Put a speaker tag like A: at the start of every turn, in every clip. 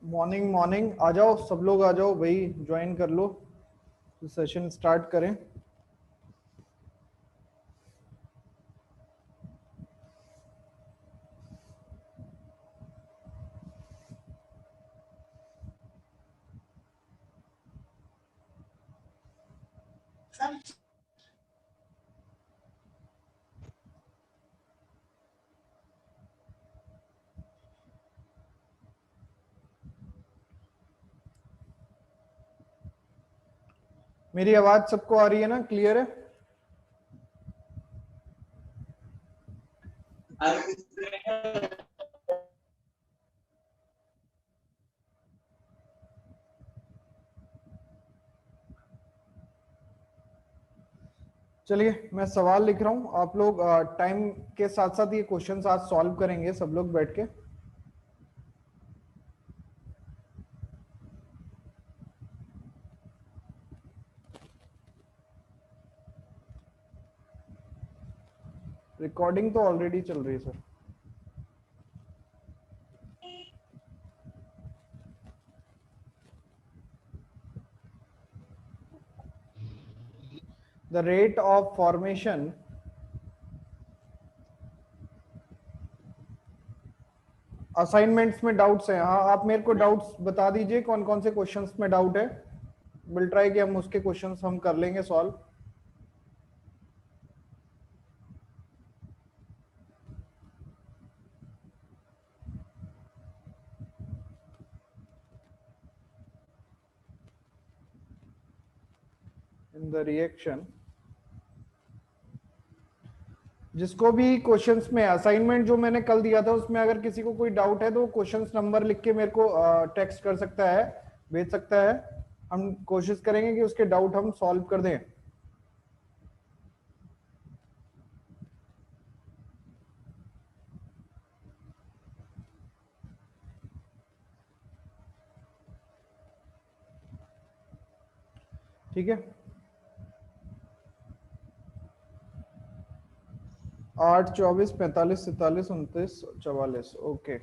A: Morning morning, आ जाओ सब लोग, आ जाओ भाई, ज्वाइन कर लो, सेशन स्टार्ट करें। मेरी आवाज सबको आ रही है ना? क्लियर है? चलिए, मैं सवाल लिख रहा हूं। आप लोग टाइम के साथ साथ ये क्वेश्चंस आज सॉल्व करेंगे सब लोग बैठ के। रिकॉर्डिंग तो ऑलरेडी चल रही है sir. The rate of formation assignments में डाउट्स हैं? हाँ, आप मेरे को डाउट्स बता दीजिए, कौन कौन से क्वेश्चंस में डाउट है। विल ट्राई कि हम उसके क्वेश्चंस हम कर लेंगे सॉल्व। इन द रिएक्शन, जिसको भी क्वेश्चंस में असाइनमेंट जो मैंने कल दिया था उसमें अगर किसी को कोई डाउट है तो क्वेश्चंस नंबर लिख के मेरे को टेक्स्ट कर सकता है, भेज सकता है। हम कोशिश करेंगे कि उसके डाउट हम सॉल्व कर दें। ठीक है। 8, 24, 45, 47, 29, 44। ओके।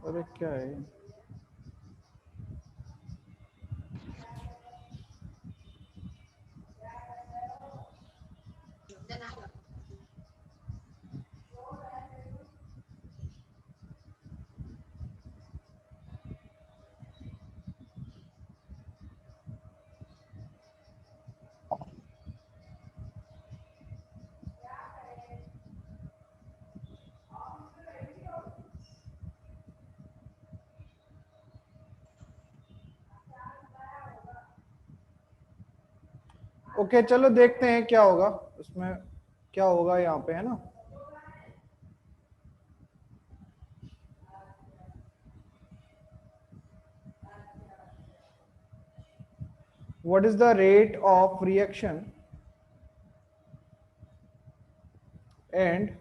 A: अरे क्या है? ओके, चलो देखते हैं क्या होगा उसमें, क्या होगा यहाँ पे, है ना। What is the rate of reaction and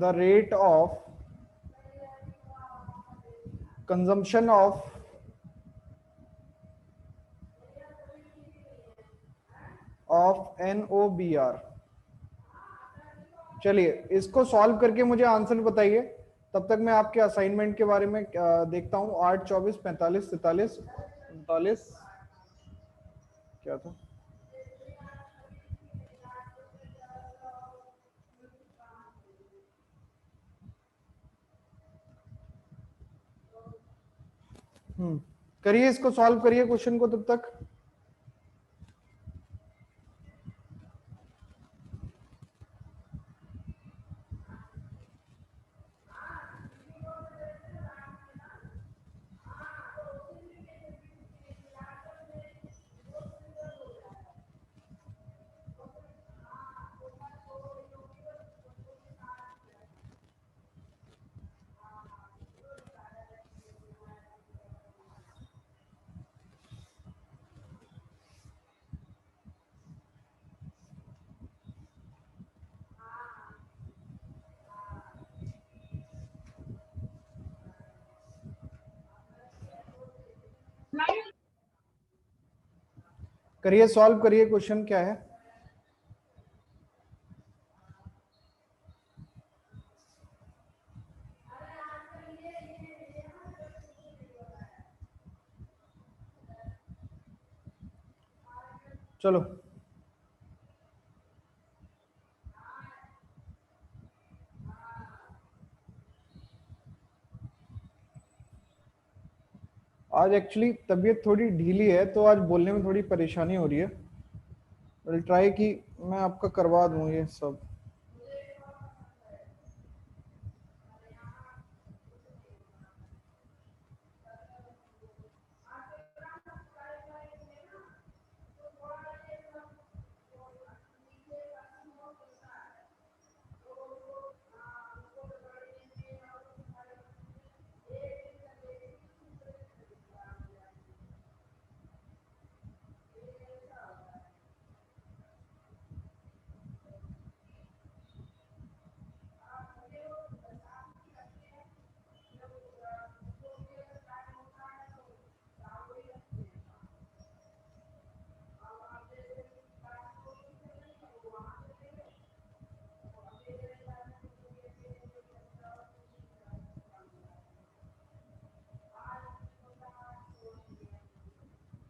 A: the rate of consumption of NOBR? चलिए, इसको सॉल्व करके मुझे आंसर बताइए। तब तक मैं आपके असाइनमेंट के बारे में देखता हूँ। 8, 24, 45, 47, 39 क्या था? करिए, इसको सॉल्व करिए क्वेश्चन को तब तक। करिए, सॉल्व करिए, क्वेश्चन क्या है। चलो, आज एक्चुअली तबीयत थोड़ी ढीली है तो आज बोलने में थोड़ी परेशानी हो रही है। विल ट्राई कि मैं आपका करवा दूं ये सब।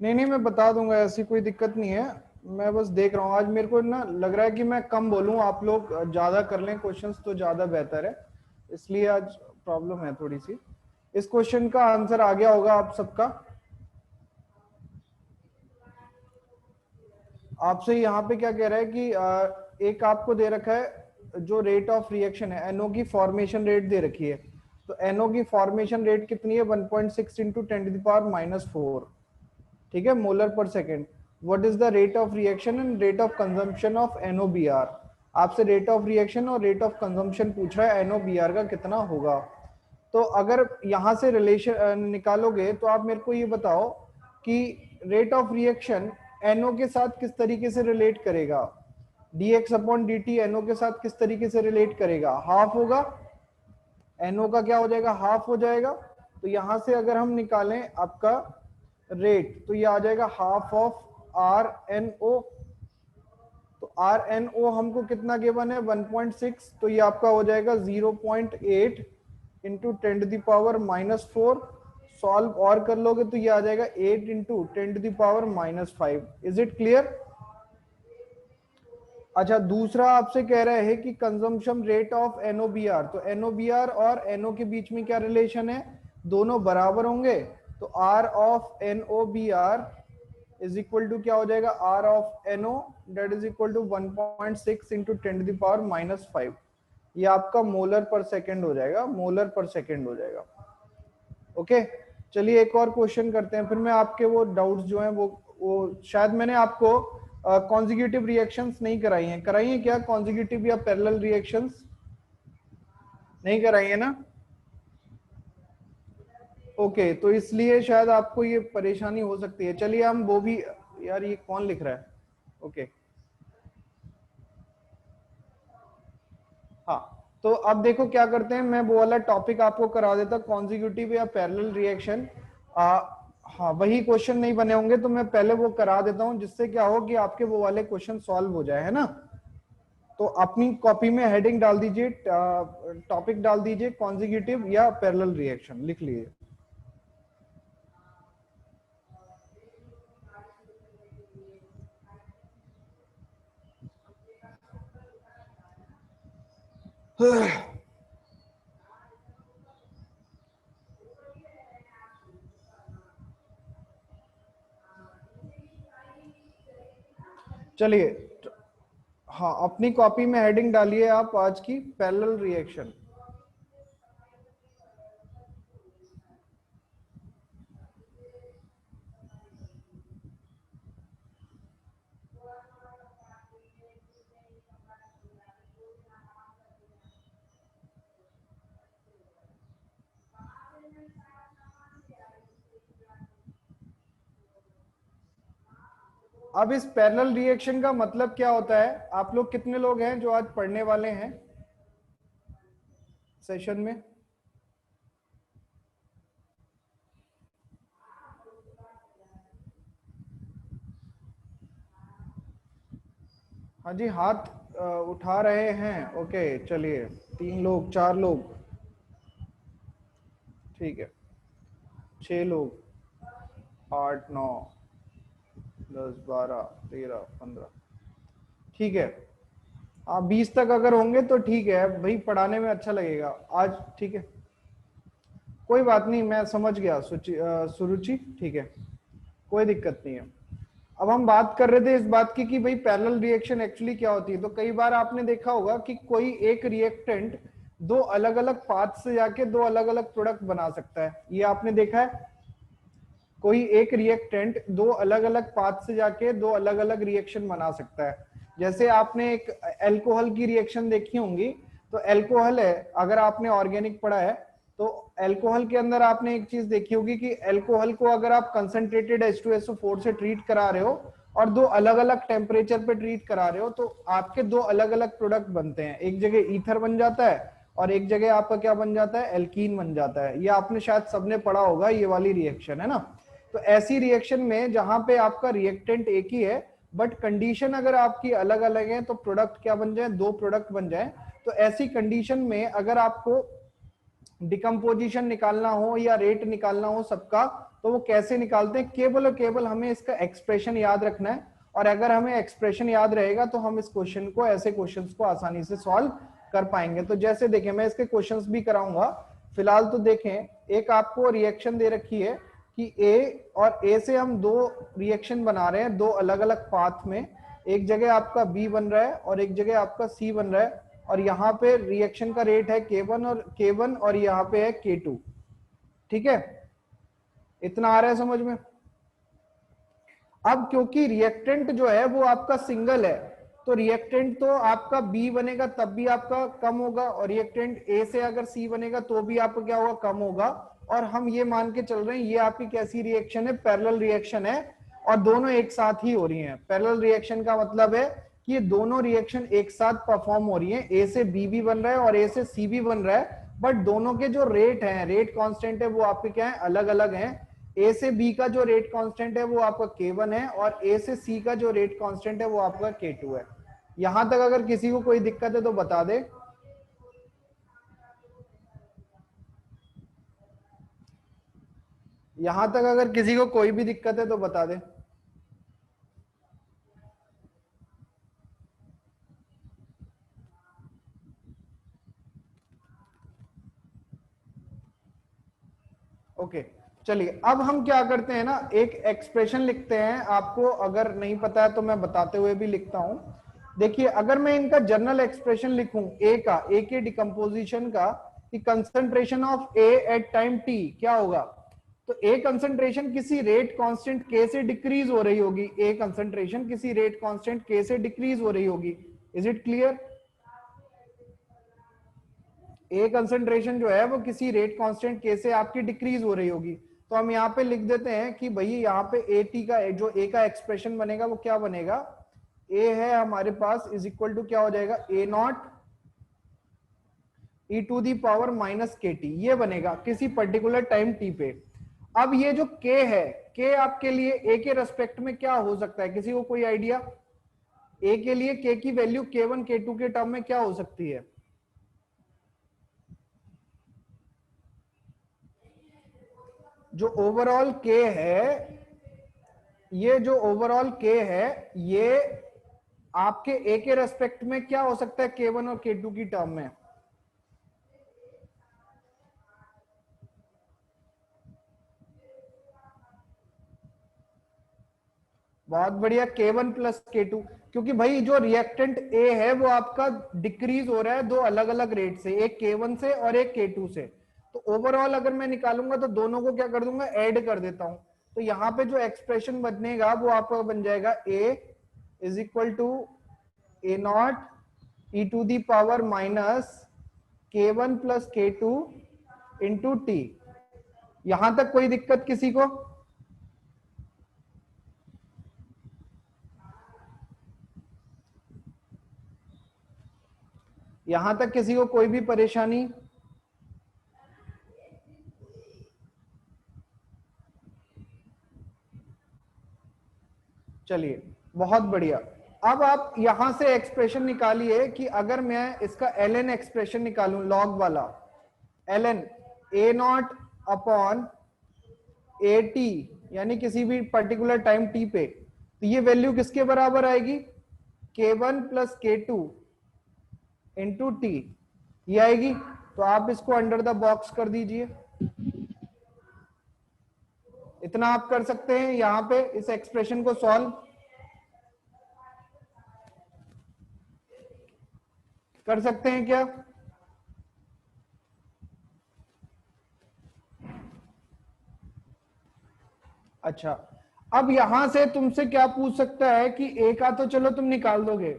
A: नहीं नहीं, मैं बता दूंगा, ऐसी कोई दिक्कत नहीं है। मैं बस देख रहा हूँ, आज मेरे को ना लग रहा है कि मैं कम बोलूँ, आप लोग ज्यादा कर लें क्वेश्चंस तो ज्यादा बेहतर है, इसलिए आज प्रॉब्लम है थोड़ी सी। इस क्वेश्चन का आंसर आ गया होगा आप सबका। आपसे यहाँ पे क्या कह रहा है कि एक आपको दे रखा है जो रेट ऑफ रिएक्शन है, एनओ की फॉर्मेशन रेट दे रखी है। तो एनओ की फॉर्मेशन रेट कितनी है, 1.6 इंटू 10⁻⁴, ठीक है, मोलर पर second. What is the rate of reaction and rate of consumption of NOBr। आपसे रेट ऑफ रिएक्शन और रेट ऑफ कंजम्पशन पूछ रहा है, NOBr का कितना होगा। तो अगर यहां से रिलेशन निकालोगे तो आप मेरे को ये बताओ कि रेट ऑफ रिएक्शन NO के साथ किस तरीके से रिलेट करेगा, dx/dt NO के साथ किस तरीके से रिलेट करेगा, हाफ होगा। NO का क्या हो जाएगा, हाफ हो जाएगा। तो यहां से अगर हम निकालें आपका रेट तो ये आ जाएगा हाफ ऑफ RNO। तो RNO हमको कितना गिवन है, 1.6, तो ये आपका हो जाएगा 0.8 इंटू 10⁻⁴। सॉल्व और कर लोगे तो ये आ जाएगा 8 इंटू 10⁻⁵। Is it clear. अच्छा, दूसरा आपसे कह रहा है कि कंजम्पशन रेट ऑफ NOBr। तो NOBr और NO के बीच में क्या रिलेशन है, दोनों बराबर होंगे। तो R of NOBr is equal to क्या हो जाएगा, R of NO that is equal to 1.6 into 10⁻⁵। ये आपका मोलर पर सेकेंड हो जाएगा, मोलर पर सेकेंड हो जाएगा। ओके, चलिए एक और क्वेश्चन करते हैं, फिर मैं आपके वो डाउट्स जो हैं वो शायद मैंने आपको कॉन्जिक्यूटिव रिएक्शंस नहीं कराई हैं, कराई हैं क्या कॉन्जिक्यूटिव या पैरेलल रिएक्शंस, नहीं कराई है ना। ओके, तो इसलिए शायद आपको ये परेशानी हो सकती है। चलिए हम वो भी, यार ये कौन लिख रहा है। ओके, हाँ, तो अब देखो क्या करते हैं, मैं वो वाला टॉपिक आपको करा देता, कॉन्जिक्यूटिव या पैरेलल रिएक्शन। हाँ, वही क्वेश्चन नहीं बने होंगे तो मैं पहले वो करा देता हूं, जिससे क्या हो कि आपके वो वाले क्वेश्चन सॉल्व हो जाए, है ना। तो अपनी कॉपी में हेडिंग डाल दीजिए, टॉपिक डाल दीजिए कॉन्जिक्यूटिव या पैरेलल रिएक्शन, लिख लीजिए। चलिए, हाँ, अपनी कॉपी में हेडिंग डालिए आप आज की पैरेलल रिएक्शन। अब इस पैरेलल रिएक्शन का मतलब क्या होता है, आप लोग कितने लोग हैं जो आज पढ़ने वाले हैं सेशन में। हाँ जी, हाथ उठा रहे हैं। ओके चलिए, 3 लोग, 4 लोग, ठीक है, 6 लोग, 8 9 10 12 13 15, ठीक है। आप 20 तक अगर होंगे तो ठीक है भाई, पढ़ाने में अच्छा लगेगा आज, ठीक है। कोई बात नहीं, मैं समझ गया सुरुचि, ठीक है, कोई दिक्कत नहीं है। अब हम बात कर रहे थे इस बात की कि भाई पैरेलल रिएक्शन एक्चुअली क्या होती है। तो कई बार आपने देखा होगा कि कोई एक रिएक्टेंट दो अलग अलग पाथ से जाके दो अलग अलग प्रोडक्ट बना सकता है। ये आपने देखा है, कोई एक रिएक्टेंट दो अलग अलग पाथ से जाके दो अलग अलग रिएक्शन बना सकता है। जैसे आपने एक एल्कोहल की रिएक्शन देखी होंगी, तो एल्कोहल है, अगर आपने ऑर्गेनिक पढ़ा है तो एल्कोहल के अंदर आपने एक चीज देखी होगी कि एल्कोहल को अगर आप कंसंट्रेटेड H2SO4 से ट्रीट करा रहे हो और दो अलग अलग टेम्परेचर पे ट्रीट करा रहे हो, तो आपके दो अलग अलग प्रोडक्ट बनते हैं। एक जगह ईथर बन जाता है और एक जगह आपका क्या बन जाता है, एल्कीन बन जाता है। ये आपने शायद सबने पढ़ा होगा, ये वाली रिएक्शन है ना। तो ऐसी रिएक्शन में जहां पे आपका रिएक्टेंट एक ही है बट कंडीशन अगर आपकी अलग अलग है, तो प्रोडक्ट क्या बन जाए, दो प्रोडक्ट बन जाए। तो ऐसी कंडीशन में अगर आपको डिकम्पोजिशन निकालना हो या रेट निकालना हो सबका, तो वो कैसे निकालते हैं, केवल और केवल हमें इसका एक्सप्रेशन याद रखना है। और अगर हमें एक्सप्रेशन याद रहेगा तो हम इस क्वेश्चन को, ऐसे क्वेश्चंस को आसानी से सॉल्व कर पाएंगे। तो जैसे देखें, मैं इसके क्वेश्चंस भी कराऊंगा। फिलहाल तो देखें, एक आपको रिएक्शन दे रखी है कि ए और ए से हम दो रिएक्शन बना रहे हैं दो अलग अलग पाथ में। एक जगह आपका बी बन रहा है और एक जगह आपका सी बन रहा है, और यहाँ पे रिएक्शन का रेट है K1 और यहाँ पे है K2, ठीक है। इतना आ रहा है समझ में। अब क्योंकि रिएक्टेंट जो है वो आपका सिंगल है, तो रिएक्टेंट तो आपका बी बनेगा तब भी आपका कम होगा, और रिएक्टेंट ए से अगर सी बनेगा तो भी आपका क्या होगा, कम होगा। और हम ये मान के चल रहे हैं ये आपकी कैसी रिएक्शन है, पैरेलल रिएक्शन है, और दोनों एक साथ ही हो रही हैं। पैरेलल रिएक्शन का मतलब है कि ये दोनों रिएक्शन एक साथ परफॉर्म हो रही है, ए से बी भी बन रहा है और ए से सी भी बन रहा है, बट दोनों के जो रेट हैं, रेट कांस्टेंट है, वो आपके क्या है, अलग अलग हैं। ए से बी का जो रेट कांस्टेंट है वो आपका K1 है, और ए से सी का जो रेट कांस्टेंट है वो आपका K2 है। यहां तक अगर किसी को कोई दिक्कत है तो बता दे। यहां तक अगर किसी को कोई भी दिक्कत है तो बता दे। ओके चलिए, अब हम क्या करते हैं ना, एक एक्सप्रेशन लिखते हैं। आपको अगर नहीं पता है तो मैं बताते हुए भी लिखता हूं। देखिए, अगर मैं इनका जनरल एक्सप्रेशन लिखूं ए का, ए के डिकम्पोजिशन का, कि concentration of A at time T क्या होगा, तो ए कंसंट्रेशन किसी रेट कांस्टेंट के से डिक्रीज हो रही होगी। ए कंसंट्रेशन किसी रेट कांस्टेंट के से डिक्रीज हो रही होगी। Is it clear. A concentration जो है वो किसी रेट कांस्टेंट के से आपकी डिक्रीज हो रही होगी। तो हम यहाँ पे लिख देते हैं कि भाई यहाँ पे ए टी का जो ए का एक्सप्रेशन बनेगा वो क्या बनेगा, ए है हमारे पास इज इक्वल टू क्या हो जाएगा, A not E to the power minus के टी, ये बनेगा किसी पर्टिकुलर टाइम टी पे। अब ये जो के है, के आपके लिए ए के रेस्पेक्ट में क्या हो सकता है, किसी को कोई आइडिया। ए के लिए के की वैल्यू K1 K2 के टर्म में क्या हो सकती है। जो ओवरऑल के है, ये जो ओवरऑल के है, ये आपके ए के रेस्पेक्ट में क्या हो सकता है, K1 और K2 की टर्म में। बहुत बढ़िया, K1 प्लस K2, क्योंकि भाई जो रिएक्टेंट ए है वो आपका डिक्रीज हो रहा है दो अलग अलग रेट से, एक K1 से और एक K2 से। तो ओवरऑल अगर मैं निकालूंगा तो दोनों को क्या कर दूंगा, ऐड कर देता हूं। तो यहां पे जो एक्सप्रेशन बनेगा वो आपका बन जाएगा A is equal to A not E to the power minus K1 plus K2 into t. यहां तक कोई दिक्कत किसी को। यहां तक किसी को कोई भी परेशानी। चलिए बहुत बढ़िया। अब आप यहां से एक्सप्रेशन निकालिए कि अगर मैं इसका ln एक्सप्रेशन निकालूं लॉग वाला, ln A nought upon A T, यानी किसी भी पर्टिकुलर टाइम टी पे, तो ये वैल्यू किसके बराबर आएगी, K1 plus K2 into T, ये आएगी। तो आप इसको अंडर द बॉक्स कर दीजिए, इतना आप कर सकते हैं यहां पे इस एक्सप्रेशन को सॉल्व कर सकते हैं क्या? अच्छा, अब यहां से तुमसे क्या पूछ सकता है कि ए का तो चलो तुम निकाल दोगे,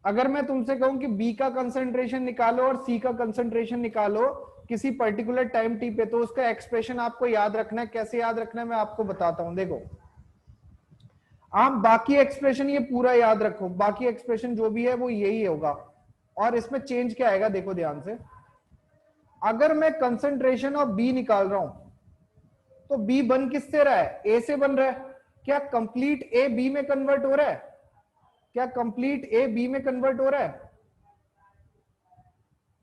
A: अगर मैं तुमसे कहूं कि बी का कंसंट्रेशन निकालो और सी का कंसंट्रेशन निकालो किसी पर्टिकुलर टाइम टी पे, तो उसका एक्सप्रेशन आपको याद रखना है। कैसे याद रखना है मैं आपको बताता हूं। देखो, आप बाकी एक्सप्रेशन ये पूरा याद रखो, बाकी एक्सप्रेशन जो भी है वो यही होगा, और इसमें चेंज क्या आएगा देखो ध्यान से। अगर मैं कंसंट्रेशन ऑफ बी निकाल रहा हूं तो बी बन किससे रहा है, ए से बन रहा है। क्या कंप्लीट ए बी में कन्वर्ट हो रहा है, क्या कंप्लीट ए बी में कन्वर्ट हो रहा है,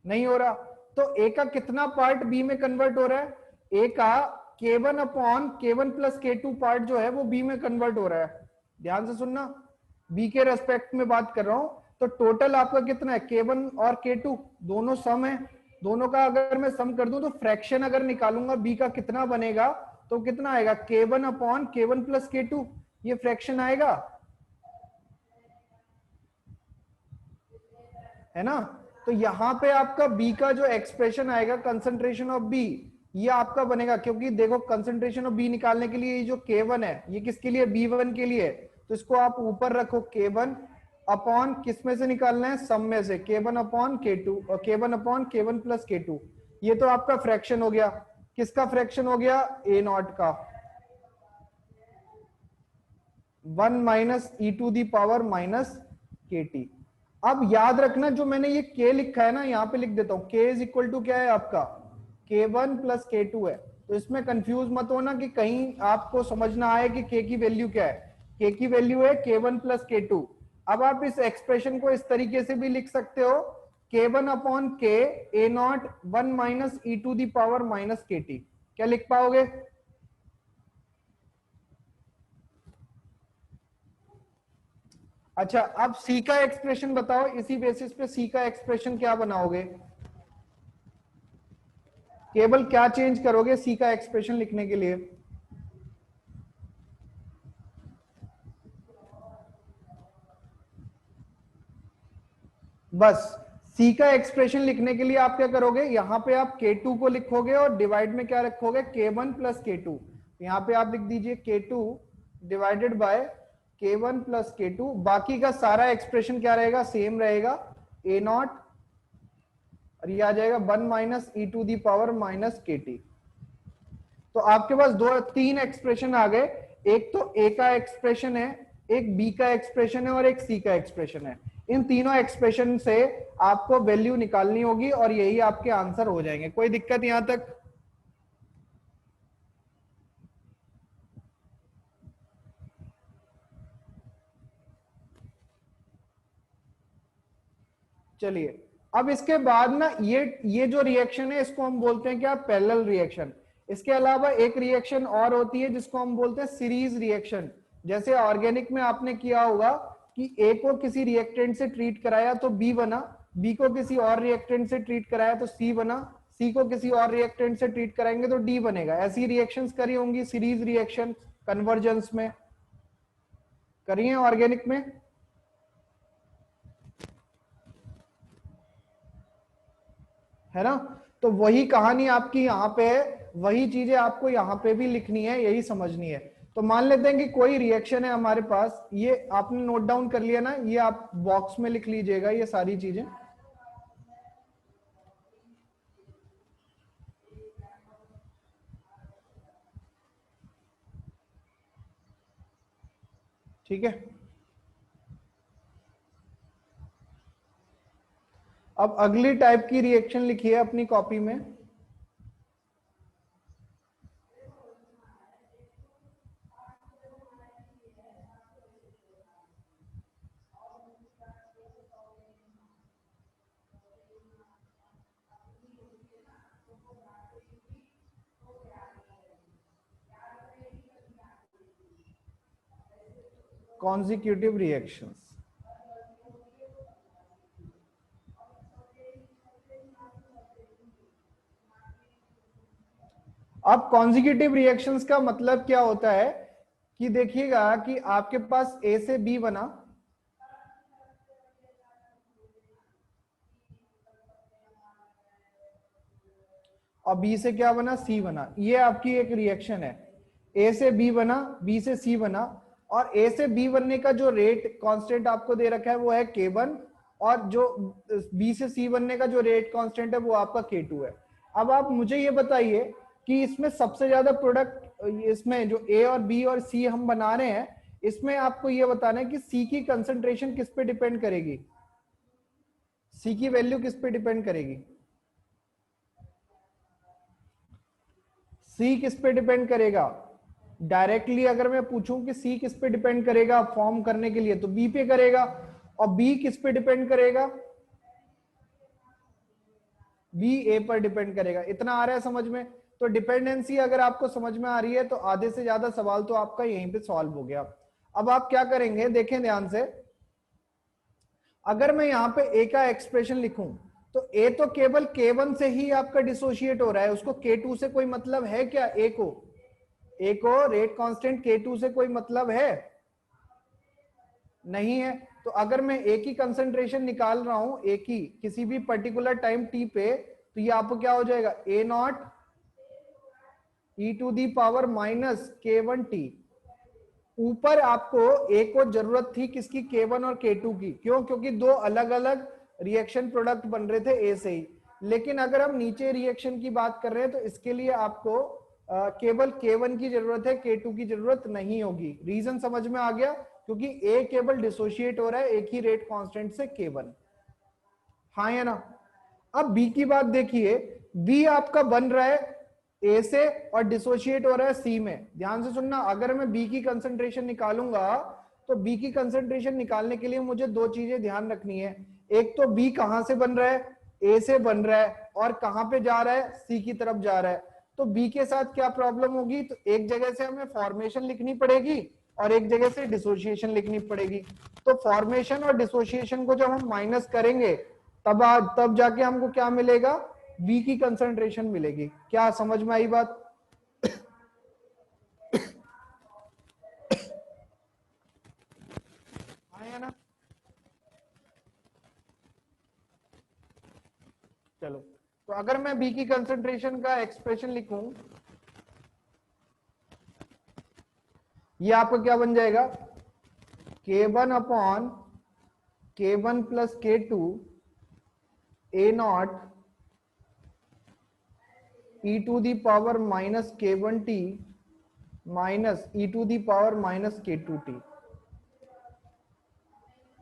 A: नहीं हो रहा। तो ए का कितना पार्ट बी में कन्वर्ट हो रहा है, ए का K1 upon K1 plus K2 part जो है वो बी में कन्वर्ट हो रहा है। ध्यान से सुनना, बी के रेस्पेक्ट में बात कर रहा हूं। तो टोटल आपका कितना है, K1 और K2 दोनों सम है, दोनों का अगर मैं सम कर दूं तो फ्रैक्शन अगर निकालूंगा बी का कितना बनेगा, तो कितना आएगा, K1 upon K1 plus K2, ये फ्रैक्शन आएगा, है ना। तो यहां पे आपका बी का जो एक्सप्रेशन आएगा कंसंट्रेशन ऑफ बी, ये आपका बनेगा, क्योंकि देखो कंसंट्रेशन ऑफ बी निकालने के लिए ये जो K1 है ये किसके लिए, B1 के लिए, तो इसको आप ऊपर रखो, K1 अपॉन किस में से निकालना है, सम में से, K1 अपॉन K2 और K1 upon K1 plus K2, ये तो आपका फ्रैक्शन हो गया। किसका फ्रैक्शन हो गया, ए नॉट का, 1 minus E to the power minus के टी। अब याद रखना जो मैंने ये k लिखा है ना, यहां पे लिख देता हूं, k इज इक्वल टू क्या है आपका, K1 प्लस K2 है। तो इसमें कंफ्यूज मत होना कि कहीं आपको समझ ना आए कि k की वैल्यू क्या है, k की वैल्यू है K1 प्लस K2। अब आप इस एक्सप्रेशन को इस तरीके से भी लिख सकते हो, K1 upon k A nought 1 minus E to the power minus के टी। क्या लिख पाओगे, अच्छा अब सी का एक्सप्रेशन बताओ, इसी बेसिस पे सी का एक्सप्रेशन क्या बनाओगे, केवल क्या चेंज करोगे सी का एक्सप्रेशन लिखने के लिए, बस सी का एक्सप्रेशन लिखने के लिए आप क्या करोगे, यहां पे आप K2 को लिखोगे और डिवाइड में क्या रखोगे, K1 प्लस K2। यहां पे आप लिख दीजिए K2 divided by K1 plus K2, बाकी का सारा एक्सप्रेशन क्या रहेगा, सेम रहेगा, ए नॉट, और ये आ जाएगा 1 minus E to the power minus के टी। तो आपके पास दो तीन एक्सप्रेशन आ गए, एक तो ए का एक्सप्रेशन है, एक बी का एक्सप्रेशन है और एक सी का एक्सप्रेशन है। इन तीनों एक्सप्रेशन से आपको वैल्यू निकालनी होगी और यही आपके आंसर हो जाएंगे। कोई दिक्कत यहां तक, चलिए। अब इसके बाद ना ये जो रिएक्शन है इसको हम बोलते हैं क्या, पैरेलल रिएक्शन। इसके अलावा एक रिएक्शन और होती है जिसको हम बोलते हैं सीरीज रिएक्शन। जैसे ऑर्गेनिक में आपने किया होगा कि ए को किसी रिएक्टेंट से ट्रीट कराया तो बी बना, बी को किसी और रिएक्टेंट से ट्रीट कराया तो सी बना, सी को किसी और रिएक्टेंट से ट्रीट कराएंगे तो डी बनेगा। ऐसी रिएक्शंस करी होंगी सीरीज रिएक्शन कन्वर्जेंस में, करी है ऑर्गेनिक में, है ना। तो वही कहानी आपकी यहाँ पे है, वही चीजें आपको यहाँ पे भी लिखनी है, यही समझनी है। तो मान लेते हैं कि कोई रिएक्शन है हमारे पास, ये आपने नोट डाउन कर लिया ना, ये आप बॉक्स में लिख लीजिएगा ये सारी चीजें, ठीक है। अब अगली टाइप की रिएक्शन लिखिए अपनी कॉपी में। Consecutive reactions. अब कॉन्जिक्यूटिव रिएक्शंस का मतलब क्या होता है कि देखिएगा कि आपके पास ए से बी बना, और बी से क्या बना, सी बना। ये आपकी एक रिएक्शन है। ए से बी बना, बी से सी बना, और ए से बी बनने का जो रेट कांस्टेंट आपको दे रखा है वो है K1, और जो बी से सी बनने का जो रेट कांस्टेंट है वो आपका K2 है। अब आप मुझे ये बताइए कि इसमें सबसे ज्यादा प्रोडक्ट, इसमें जो ए और बी और सी हम बना रहे हैं, इसमें आपको ये बताना है कि सी की कंसंट्रेशन किस पे डिपेंड करेगी, सी की वैल्यू किस पे डिपेंड करेगी, सी किस पे डिपेंड करेगा। डायरेक्टली अगर मैं पूछूं कि सी किस पे डिपेंड करेगा फॉर्म करने के लिए, तो बी पे करेगा। और बी किस पे डिपेंड करेगा, बी ए पर डिपेंड करेगा। इतना आ रहा है समझ में? तो डिपेंडेंसी अगर आपको समझ में आ रही है तो आधे से ज्यादा सवाल तो आपका यहीं पे सॉल्व हो गया। अब आप क्या करेंगे, देखें ध्यान से। अगर मैं यहां पे ए का एक्सप्रेशन लिखूं तो ए तो केवल K1 से ही आपका डिसोशिएट हो रहा है, उसको K2 से कोई मतलब है क्या? ए को रेट कांस्टेंट K2 से कोई मतलब है नहीं है। तो अगर मैं ए की कंसंट्रेशन निकाल रहा हूं, ए की किसी भी पर्टिकुलर टाइम टी पे, तो ये आपको क्या हो जाएगा, A not E to the power minus K1T। ऊपर आपको ए को जरूरत थी किसकी, K1 और K2 की। क्यों? क्योंकि दो अलग अलग रिएक्शन प्रोडक्ट बन रहे थे ए से ही। लेकिन अगर हम नीचे रिएक्शन की बात कर रहे हैं तो इसके लिए आपको केवल K1 की जरूरत है, K2 की जरूरत नहीं होगी। रीजन समझ में आ गया? क्योंकि ए केवल डिसोशिएट हो रहा है एक ही रेट कांस्टेंट से, K1। हाँ या ना? अब बी की बात देखिए, बी आपका बन रहा है ए से और डिसोशिएट हो रहा है सी में। ध्यान से सुनना, अगर मैं बी की कंसंट्रेशन निकालूंगा तो बी की कंसंट्रेशन निकालने के लिए मुझे दो चीजें ध्यान रखनी है। एक तो बी कहां से बन रहा है, ए से बन रहा है, और कहां पे जा रहा है, सी की तरफ जा रहा है। तो बी के साथ क्या प्रॉब्लम होगी, तो एक जगह से हमें फॉर्मेशन लिखनी पड़ेगी और एक जगह से डिसोशिएशन लिखनी पड़ेगी। तो फॉर्मेशन और डिसोशिएशन को जब हम माइनस करेंगे तब जाके हमको क्या मिलेगा, बी की कंसंट्रेशन मिलेगी। क्या समझ में आई बात? आया ना? चलो, तो अगर मैं बी की कंसंट्रेशन का एक्सप्रेशन लिखूं, ये आपका क्या बन जाएगा, K1 upon K1 plus K2 A not E to the power minus K1T minus E to the power minus K2T।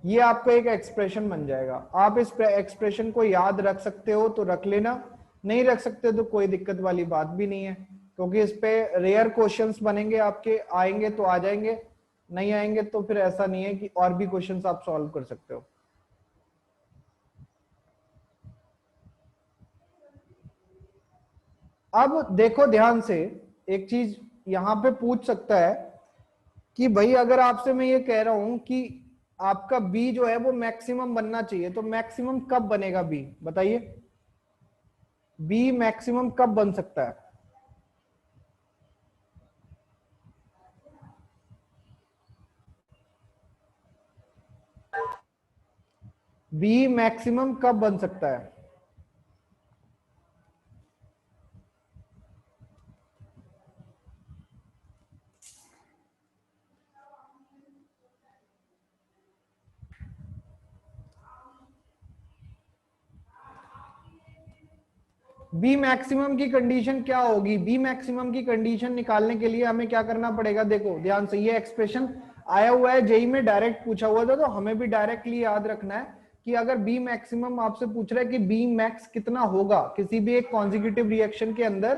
A: ये आपका एक एक्सप्रेशन बन जाएगा। आप इस एक्सप्रेशन को याद रख सकते हो तो रख लेना, नहीं रख सकते तो कोई दिक्कत वाली बात भी नहीं है, क्योंकि इस पे रेयर क्वेश्चंस बनेंगे आपके, आएंगे तो आ जाएंगे, नहीं आएंगे तो फिर ऐसा नहीं है कि और भी क्वेश्चंस आप सॉल्व कर सकते हो। अब देखो ध्यान से, एक चीज यहां पे पूछ सकता है कि भाई अगर आपसे मैं ये कह रहा हूं कि आपका बी जो है वो मैक्सिमम बनना चाहिए, तो मैक्सिमम कब बनेगा बी, बताइए। बी मैक्सिमम कब बन सकता है? बी मैक्सिमम कब बन सकता है? बी मैक्सिमम की कंडीशन क्या होगी? बी मैक्सिमम की कंडीशन निकालने के लिए हमें क्या करना पड़ेगा, देखो ध्यान से, ये एक्सप्रेशन आया हुआ है जेई में, डायरेक्ट पूछा हुआ था, तो हमें भी डायरेक्टली याद रखना है कि अगर बी मैक्सिमम आपसे पूछ रहा है कि बी मैक्स कितना होगा किसी भी एक कॉन्जिक्यूटिव रिएक्शन के अंदर,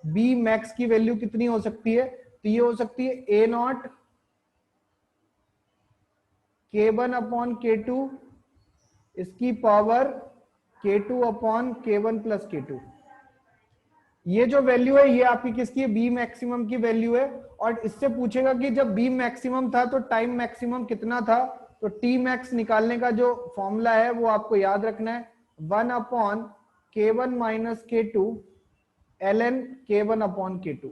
A: बी मैक्स की वैल्यू कितनी हो सकती है, तो ये हो सकती है ए नॉट K1 अपॉन K2 इसकी power K2 upon K1 plus K2। ये जो वैल्यू है ये आपकी किसकी है, बी मैक्सिमम की वैल्यू है। और इससे पूछेगा कि जब बी मैक्सिमम था तो टाइम मैक्सिमम कितना था, तो टी मैक्स निकालने का जो फॉर्मूला है वो आपको याद रखना है, 1/K1 minus K2 ln K1/K2।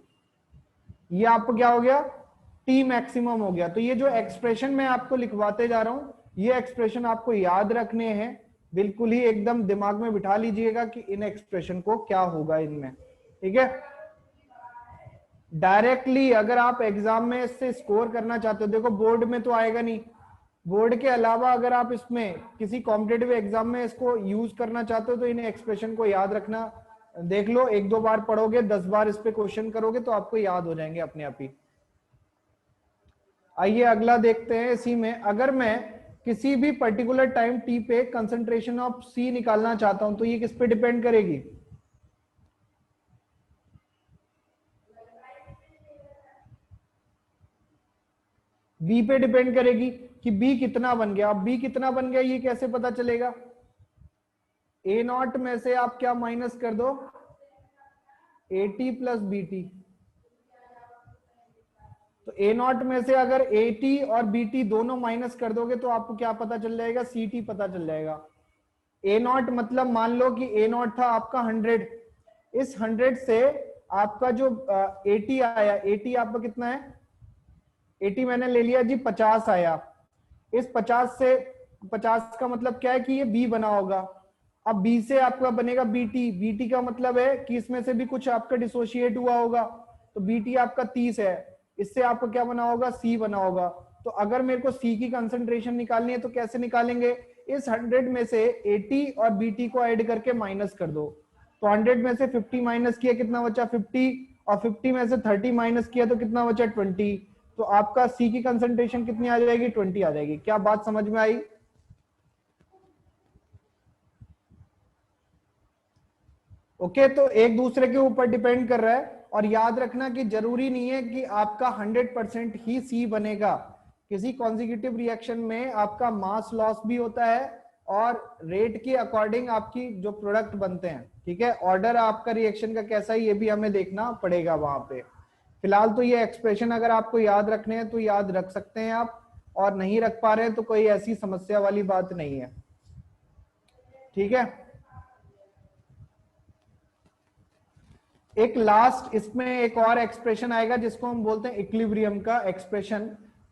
A: ये आपको क्या हो गया, टी मैक्सिमम हो गया। तो ये जो एक्सप्रेशन मैं आपको लिखवाते जा रहा हूं, ये एक्सप्रेशन आपको याद रखने हैं, बिल्कुल ही एकदम दिमाग में बिठा लीजिएगा कि इन एक्सप्रेशन को क्या होगा इनमें, ठीक है। डायरेक्टली अगर आप एग्जाम में इससे स्कोर करना चाहते हो, देखो बोर्ड में तो आएगा नहीं, बोर्ड के अलावा अगर आप इसमें किसी कॉम्पिटेटिव एग्जाम में इसको यूज करना चाहते हो तो इन एक्सप्रेशन को याद रखना। देख लो, 1-2 बार पढ़ोगे, 10 बार इस पे क्वेश्चन करोगे तो आपको याद हो जाएंगे अपने आप ही। आइए अगला देखते हैं। इसी में अगर मैं किसी भी पर्टिकुलर टाइम टी पे कंसंट्रेशन ऑफ सी निकालना चाहता हूं तो ये किस पे डिपेंड करेगी, बी पे डिपेंड करेगी कि बी कितना बन गया। अब बी कितना बन गया ये कैसे पता चलेगा, ए नॉट में से आप क्या माइनस कर दो, A T plus B T. तो ए नॉट में से अगर ए टी और बी टी दोनों माइनस कर दोगे तो आपको क्या पता चल जाएगा, सी टी पता चल जाएगा। ए नॉट मतलब मान लो कि ए नॉट था आपका 100, इस 100 से आपका जो 80 आया, 80 आपका कितना है, 80 मैंने ले लिया जी, 50 आया। इस 50 से 50 का मतलब क्या है कि ये बी बना होगा। अब बी से आपका बनेगा बीटी, बीटी का मतलब है कि इसमें से भी कुछ आपका डिसोशिएट हुआ होगा, तो बीटी आपका 30 है, इससे आपका क्या बना होगा, सी बना होगा। तो अगर मेरे को सी की कंसंट्रेशन निकालनी है तो कैसे निकालेंगे, इस 100 में से 80 और बीटी को ऐड करके माइनस कर दो। तो 100 में से 50 माइनस किया, कितना बचा 50, और 50 में से 30 माइनस किया तो कितना बचा 20। तो आपका सी की कंसंट्रेशन कितनी आ जाएगी, 20 आ जाएगी। क्या बात समझ में आई? ओके, तो एक दूसरे के ऊपर डिपेंड कर रहा है। और याद रखना कि जरूरी नहीं है कि आपका 100% ही सी बनेगा, किसी कॉन्जिक्यूटिव रिएक्शन में आपका मास लॉस भी होता है और रेट के अकॉर्डिंग आपकी जो प्रोडक्ट बनते हैं, ठीक है। ऑर्डर आपका रिएक्शन का कैसा है ये भी हमें देखना पड़ेगा वहां पे। फिलहाल तो ये एक्सप्रेशन अगर आपको याद रखने हैं तो याद रख सकते हैं आप, और नहीं रख पा रहे हैं तो कोई ऐसी समस्या वाली बात नहीं है, ठीक है। एक लास्ट इसमें एक और एक्सप्रेशन आएगा जिसको हम बोलते हैं इक्विलिब्रियम का एक्सप्रेशन।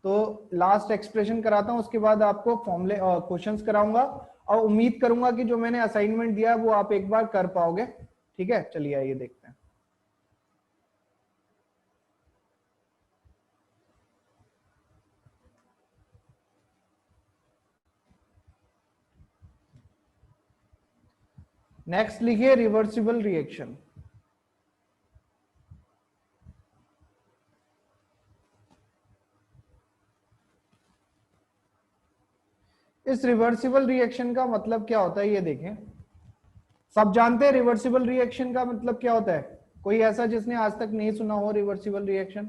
A: तो लास्ट एक्सप्रेशन कराता हूं, उसके बाद आपको फॉर्मूले और क्वेश्चंस कराऊंगा, और उम्मीद करूंगा कि जो मैंने असाइनमेंट दिया वो आप एक बार कर पाओगे, ठीक है। चलिए आइए देखते हैं। नेक्स्ट लिखिए रिवर्सिबल रिएक्शन। इस रिवर्सिबल रिएक्शन का मतलब क्या होता है ये देखें। सब जानते हैं रिवर्सिबल रिएक्शन का मतलब क्या होता है, कोई ऐसा जिसने आज तक नहीं सुना हो रिवर्सिबल रिएक्शन?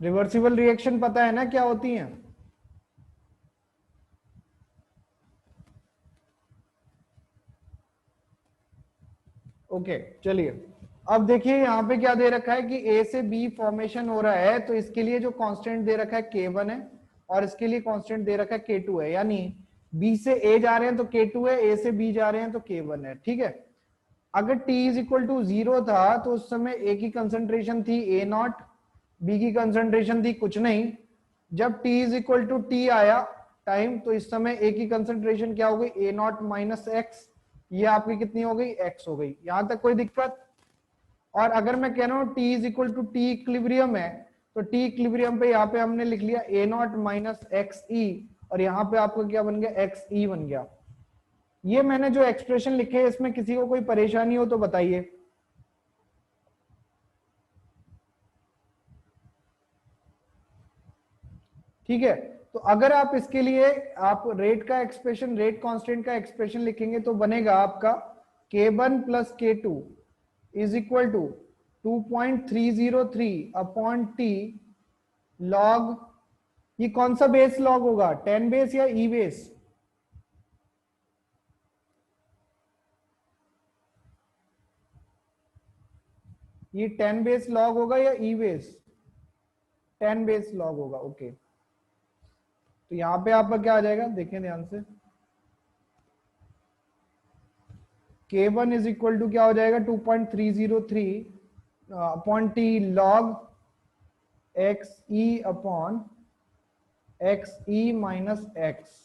A: रिवर्सिबल रिएक्शन पता है ना क्या होती है? ओके चलिए, अब देखिए यहाँ पे क्या दे रखा है कि ए से बी फॉर्मेशन हो रहा है, तो इसके लिए जो कांस्टेंट दे रखा है K1 है, और इसके लिए कांस्टेंट दे रखा है K2 है। यानी बी से ए जा रहे हैं तो K2 है, ए से बी जा रहे हैं तो K1 है, ठीक है। अगर t इज इक्वल टू 0 था तो उस समय ए की कंसंट्रेशन थी ए नॉट, बी की कंसंट्रेशन थी कुछ नहीं। जब t is equal to T आया टाइम, तो इस समय ए की कंसंट्रेशन क्या हो गई, ए नॉट माइनस एक्स, ये आपकी कितनी हो गई, एक्स हो गई। यहां तक कोई दिक्कत? और अगर मैं कह रहा हूं T is equal to T equilibrium है, तो टी इक्विलिब्रियम पे यहाँ पे हमने लिख लिया ए नॉट माइनस एक्स ई, और यहाँ पे आपका क्या बन गया, एक्स ई बन गया। ये मैंने जो एक्सप्रेशन लिखे है इसमें किसी को कोई परेशानी हो तो बताइए। ठीक है, तो अगर आप इसके लिए आप रेट का एक्सप्रेशन, रेट कांस्टेंट का एक्सप्रेशन लिखेंगे तो बनेगा आपका K1 plus K2 is equal to 2.303 upon T log, ये कौन सा बेस लॉग होगा, 10 बेस या ई बेस? ये 10 बेस लॉग होगा या ई बेस? 10 बेस लॉग होगा। ओके, तो यहां पे आपका क्या आ जाएगा, देखें ध्यान से, K1 इज इक्वल टू क्या हो जाएगा, 2.303 upon T log x e upon x e minus x.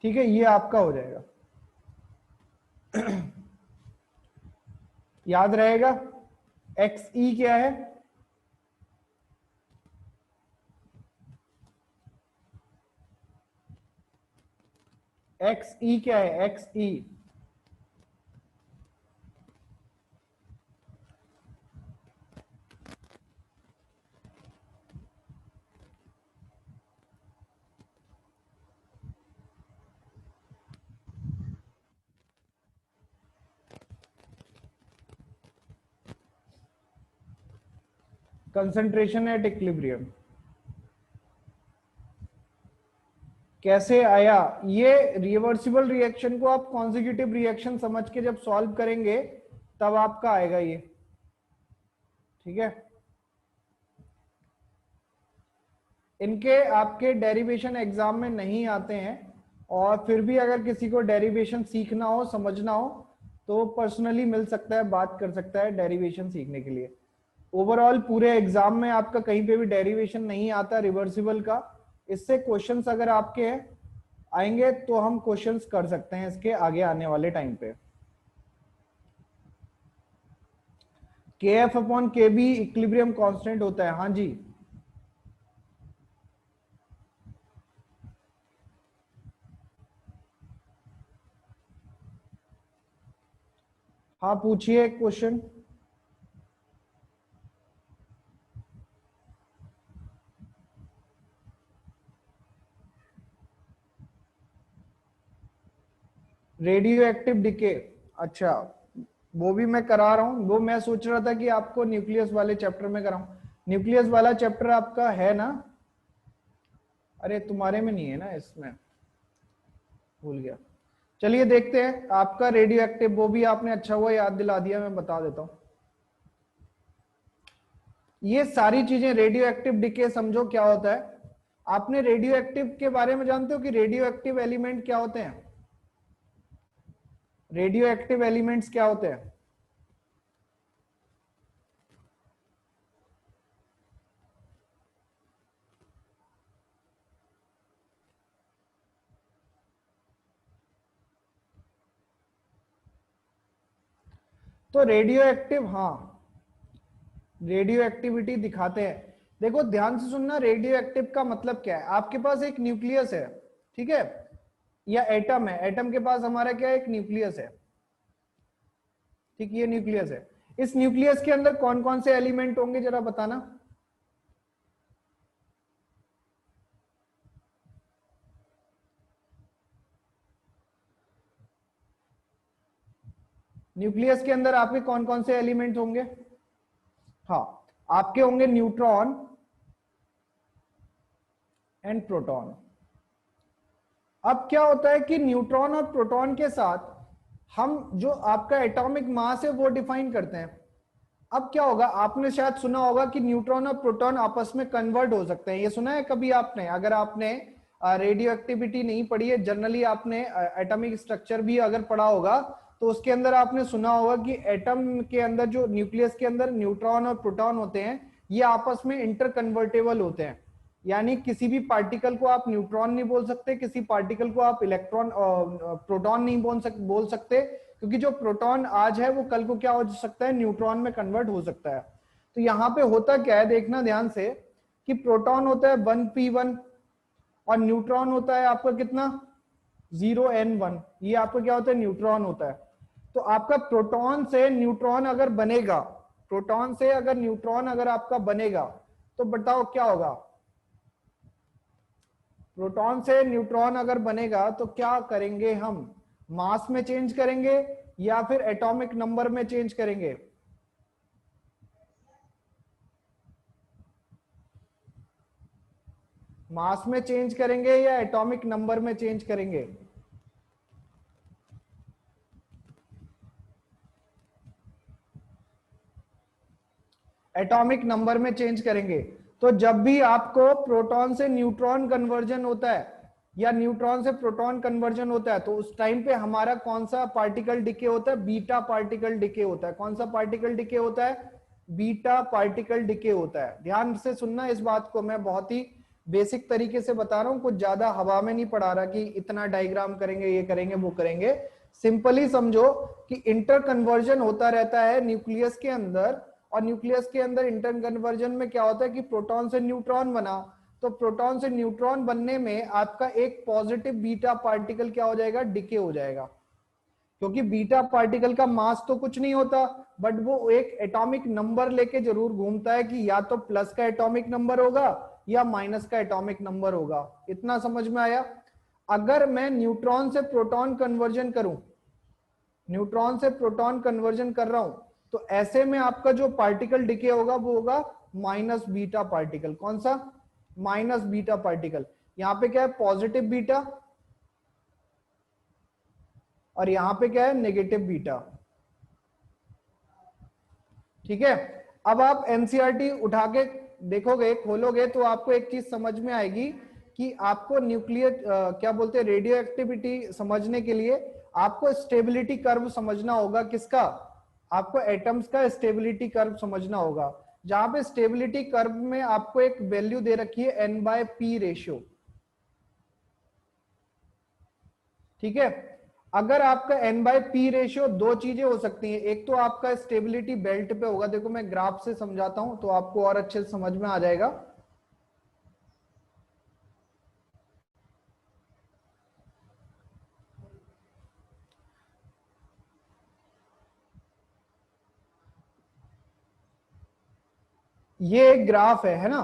A: ठीक है, ये आपका हो जाएगा। याद रहेगा एक्स ई क्या है, एक्स ई क्या है, x E concentration at equilibrium. कैसे आया, ये रिवर्सिबल रिएक्शन को आप कॉन्जिक्यूटिव रिएक्शन समझ के जब सॉल्व करेंगे तब आपका आएगा ये। ठीक है, इनके आपके डेरिवेशन एग्जाम में नहीं आते हैं, और फिर भी अगर किसी को डेरिवेशन सीखना हो, समझना हो, तो पर्सनली मिल सकता है, बात कर सकता है डेरिवेशन सीखने के लिए। ओवरऑल पूरे एग्जाम में आपका कहीं पे भी डेरिवेशन नहीं आता रिवर्सिबल का। इससे क्वेश्चंस अगर आपके आएंगे तो हम क्वेश्चंस कर सकते हैं इसके आगे आने वाले टाइम पे। के एफ अपॉन के बी इक्विलिब्रियम कांस्टेंट होता है। हाँ जी, हाँ पूछिए क्वेश्चन। रेडियो एक्टिव डिके, अच्छा वो भी मैं करा रहा हूं। वो मैं सोच रहा था कि आपको न्यूक्लियस वाले चैप्टर में कराऊं। न्यूक्लियस वाला चैप्टर आपका है ना? अरे तुम्हारे में नहीं है ना, इसमें भूल गया। चलिए देखते हैं आपका रेडियो एक्टिव, वो भी आपने अच्छा हुआ याद दिला दिया, मैं बता देता हूं। ये सारी चीजें रेडियो एक्टिव डिके समझो क्या होता है। आपने रेडियो एक्टिव के बारे में जानते हो कि रेडियो एक्टिव एलिमेंट क्या होते हैं? रेडियो एक्टिव एलिमेंट्स क्या होते हैं? तो रेडियो एक्टिव, हाँ रेडियो एक्टिविटी दिखाते हैं। देखो ध्यान से सुनना, रेडियो एक्टिव का मतलब क्या है। आपके पास एक न्यूक्लियस है, ठीक है, या एटम है, एटम के पास हमारा क्या है, एक न्यूक्लियस है। ठीक, ये न्यूक्लियस है। इस न्यूक्लियस के अंदर कौन कौन से एलिमेंट होंगे जरा बताना। न्यूक्लियस के अंदर आपके कौन कौन से एलिमेंट होंगे? हाँ, आपके होंगे न्यूट्रॉन एंड प्रोटॉन। अब क्या होता है कि न्यूट्रॉन और प्रोटॉन के साथ हम जो आपका एटॉमिक मास है वो डिफाइन करते हैं। अब क्या होगा, आपने शायद सुना होगा कि न्यूट्रॉन और प्रोटॉन आपस में कन्वर्ट हो सकते हैं। ये सुना है कभी आपने? अगर आपने रेडियो एक्टिविटी नहीं पढ़ी है, जनरली आपने एटॉमिक स्ट्रक्चर भी अगर पढ़ा होगा, तो उसके अंदर आपने सुना होगा कि एटम के अंदर जो न्यूक्लियस के अंदर न्यूट्रॉन और प्रोटॉन होते हैं, ये आपस में इंटर कन्वर्टेबल होते हैं। यानी किसी भी पार्टिकल को आप न्यूट्रॉन नहीं बोल सकते, किसी पार्टिकल को आप इलेक्ट्रॉन प्रोटॉन नहीं बोल सकते, क्योंकि जो प्रोटॉन आज है वो कल को क्या हो सकता है, न्यूट्रॉन में कन्वर्ट हो सकता है। तो यहाँ पे होता क्या है, देखना ध्यान से, कि प्रोटॉन होता है 1p1 और न्यूट्रॉन होता है आपका कितना, 0n1। ये आपका क्या होता है, न्यूट्रॉन होता है। तो आपका प्रोटॉन से न्यूट्रॉन अगर बनेगा, प्रोटॉन से अगर न्यूट्रॉन अगर आपका बनेगा, तो बताओ क्या होगा। प्रोटॉन से न्यूट्रॉन अगर बनेगा तो क्या करेंगे हम, मास में चेंज करेंगे या फिर एटॉमिक नंबर में चेंज करेंगे? मास में चेंज करेंगे या एटॉमिक नंबर में चेंज करेंगे? एटॉमिक नंबर में चेंज करेंगे। तो जब भी आपको प्रोटॉन से न्यूट्रॉन कन्वर्जन होता है या न्यूट्रॉन से प्रोटॉन कन्वर्जन होता है, तो उस टाइम पे हमारा कौन सा पार्टिकल डिके होता है? बीटा पार्टिकल डिके होता है। कौन सा पार्टिकल डिके होता है? बीटा पार्टिकल डिके होता है। ध्यान से सुनना इस बात को, मैं बहुत ही बेसिक तरीके से बता रहा हूं, कुछ ज्यादा हवा में नहीं पढ़ा रहा कि इतना डायग्राम करेंगे, ये करेंगे, वो करेंगे। सिंपली समझो कि इंटर कन्वर्जन होता रहता है न्यूक्लियस के अंदर, और न्यूक्लियस के अंदर इंटर कन्वर्जन में क्या होता है कि प्रोटॉन से न्यूट्रॉन बना, तो प्रोटॉन से न्यूट्रॉन बनने में आपका एक पॉजिटिव बीटा पार्टिकल क्या हो जाएगा? डिके हो जाएगा। क्योंकि बीटा पार्टिकल का मास तो कुछ नहीं होता, बट वो एक एटॉमिक नंबर लेके जरूर घूमता है कि या तो प्लस का एटॉमिक नंबर होगा या माइनस का एटॉमिक नंबर होगा। इतना समझ में आया? अगर मैं न्यूट्रॉन से प्रोटॉन कन्वर्जन करूं, न्यूट्रॉन से प्रोटॉन कन्वर्जन कर रहा हूं, तो ऐसे में आपका जो पार्टिकल डिके होगा वो होगा माइनस बीटा पार्टिकल। कौन सा? Minus beta particle. यहां पे क्या है? पॉजिटिव बीटा, और यहां पे क्या है? Negative beta. ठीक है। अब आप एनसीईआरटी उठा के देखोगे, खोलोगे, तो आपको एक चीज समझ में आएगी कि आपको न्यूक्लियर क्या बोलते हैं, रेडियो एक्टिविटी समझने के लिए आपको स्टेबिलिटी कर्व समझना होगा। किसका? आपको एटम्स का स्टेबिलिटी कर्व समझना होगा, जहां पे स्टेबिलिटी कर्व में आपको एक वैल्यू दे रखी है N/P रेशियो। ठीक है। अगर आपका N/P रेशियो, दो चीजें हो सकती हैं, एक तो आपका स्टेबिलिटी बेल्ट पे होगा, देखो मैं ग्राफ से समझाता हूं तो आपको और अच्छे से समझ में आ जाएगा। ये एक ग्राफ है ना?